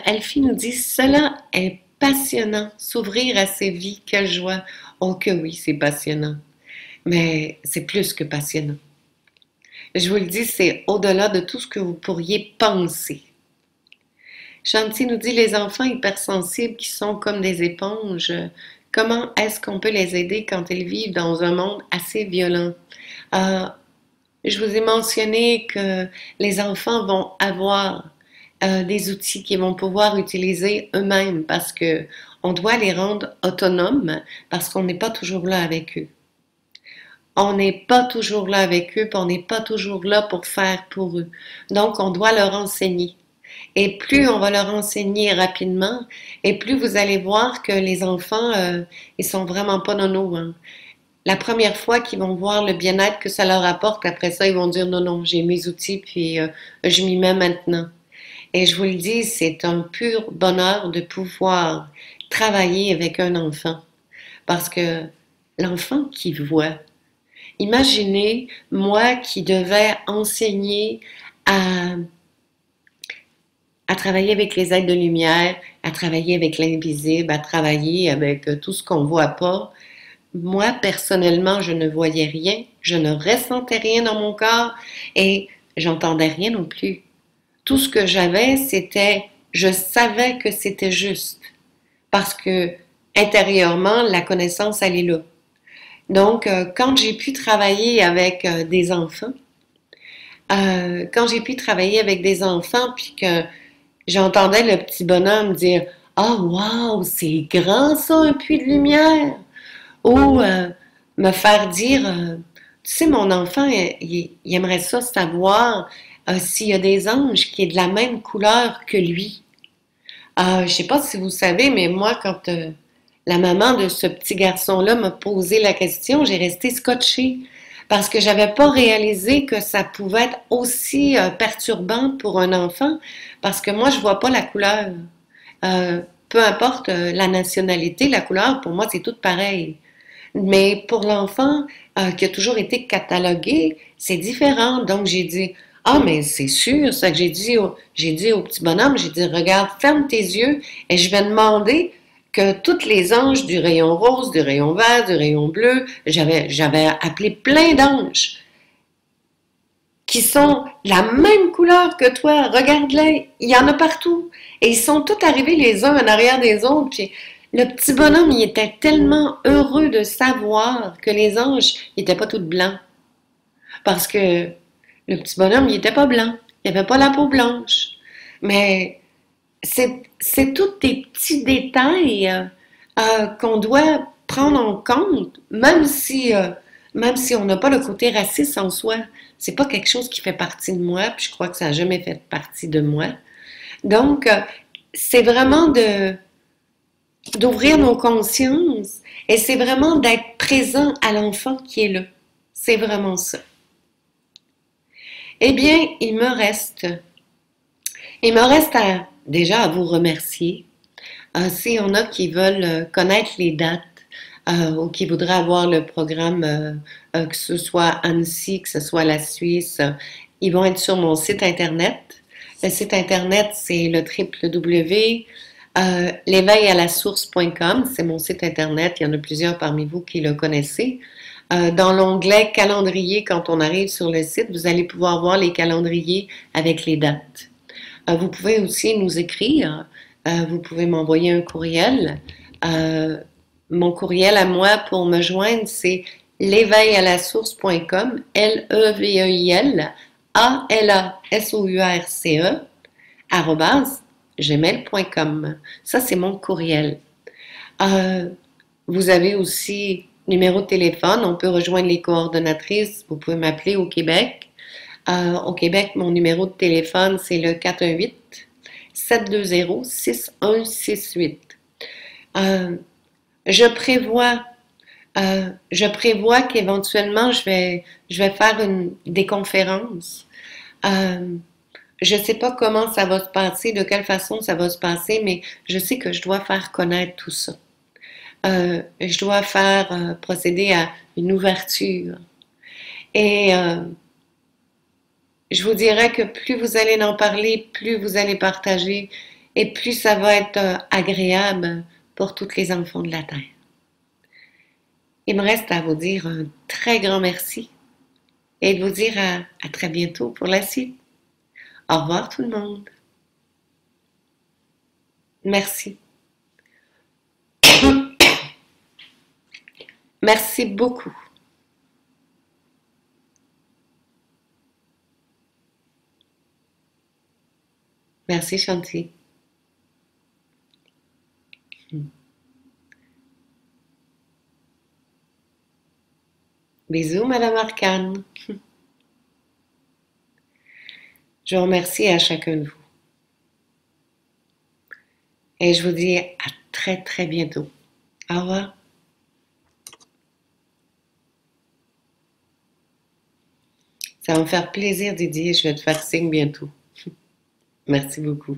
A: Elfie nous dit cela est passionnant, s'ouvrir à ces vies, quelle joie. Oh que oui, c'est passionnant, mais c'est plus que passionnant. Je vous le dis, c'est au-delà de tout ce que vous pourriez penser. Chanty nous dit les enfants hypersensibles qui sont comme des éponges, comment est-ce qu'on peut les aider quand ils vivent dans un monde assez violent? Euh, je vous ai mentionné que les enfants vont avoir des outils qu'ils vont pouvoir utiliser eux-mêmes parce que on doit les rendre autonomes parce qu'on n'est pas toujours là avec eux. On n'est pas toujours là avec eux, puis on n'est pas toujours là pour faire pour eux. Donc, on doit leur enseigner. Et plus on va leur enseigner rapidement, et plus vous allez voir que les enfants, ils sont vraiment pas nono, hein. La première fois qu'ils vont voir le bien-être que ça leur apporte, après ça, ils vont dire non, non, j'ai mes outils, puis je m'y mets maintenant. Et je vous le dis, c'est un pur bonheur de pouvoir travailler avec un enfant. Parce que l'enfant qui voit, imaginez moi qui devais enseigner à, à travailler avec les êtres de lumière, à travailler avec l'invisible, à travailler avec tout ce qu'on ne voit pas. moi, personnellement, je ne voyais rien, je ne ressentais rien dans mon corps et j'entendais rien non plus. Tout ce que j'avais, c'était, je savais que c'était juste parce que intérieurement, la connaissance, elle est là. Donc, quand j'ai pu travailler avec des enfants, quand j'ai pu travailler avec des enfants, puis que j'entendais le petit bonhomme dire ah, wow, c'est grand ça, un puits de lumière. Ou me faire dire tu sais, mon enfant, il aimerait ça savoir s'il y a des anges qui est de la même couleur que lui. Je ne sais pas si vous savez, mais moi, quand la maman de ce petit garçon-là m'a posé la question, j'ai resté scotchée parce que j'avais pas réalisé que ça pouvait être aussi perturbant pour un enfant parce que moi, je vois pas la couleur. Euh, Peu importe la nationalité, la couleur, pour moi, c'est tout pareil. Mais pour l'enfant qui a toujours été catalogué, c'est différent. Donc, j'ai dit, ah, mais c'est sûr, ça que j'ai dit au petit bonhomme, j'ai dit, regarde, ferme tes yeux et je vais demander que tous les anges du rayon rose, du rayon vert, du rayon bleu, j'avais appelé plein d'anges qui sont la même couleur que toi. Regarde-les, il y en a partout. Et ils sont tous arrivés les uns en arrière des autres. Puis le petit bonhomme, il était tellement heureux de savoir que les anges n'étaient pas tous blancs. Parce que le petit bonhomme, il n'était pas blanc. Il n'avait pas la peau blanche. Mais c'est tous des petits détails qu'on doit prendre en compte, même si on n'a pas le côté raciste en soi. C'est pas quelque chose qui fait partie de moi, puis je crois que ça n'a jamais fait partie de moi. Donc, c'est vraiment d'ouvrir nos consciences et c'est vraiment d'être présent à l'enfant qui est là. C'est vraiment ça. Eh bien, il me reste déjà à vous remercier. S'il y en a qui veulent connaître les dates ou qui voudraient avoir le programme, que ce soit Annecy, que ce soit la Suisse, ils vont être sur mon site Internet. Le site Internet, c'est le www. L'éveillalasource.com, c'est mon site Internet. Il y en a plusieurs parmi vous qui le connaissez. Dans l'onglet calendrier, quand on arrive sur le site, vous allez pouvoir voir les calendriers avec les dates. Vous pouvez aussi nous écrire. Vous pouvez m'envoyer un courriel. Mon courriel à moi pour me joindre, c'est l'éveillalasource.com, Leveil, ALASOURCE, @gmail.com. Ça, c'est mon courriel. Vous avez aussi numéro de téléphone. On peut rejoindre les coordonnatrices. Vous pouvez m'appeler au Québec. Au Québec, mon numéro de téléphone, c'est le 418-720-6168. Euh, je prévois, je prévois qu'éventuellement, je vais faire des conférences. Je ne sais pas comment ça va se passer, de quelle façon ça va se passer, mais je sais que je dois faire connaître tout ça. Je dois faire procéder à une ouverture. Et je vous dirais que plus vous allez en parler, plus vous allez partager, et plus ça va être agréable pour tous les enfants de la Terre. Il me reste à vous dire un très grand merci et de vous dire à très bientôt pour la suite. Au revoir tout le monde. Merci. Merci beaucoup. Merci Chanty. Bisous Madame Arcane. Je vous remercie à chacun de vous. Et je vous dis à très très bientôt. Au revoir. Ça va me faire plaisir Didier, je vais te faire signe bientôt. Merci beaucoup.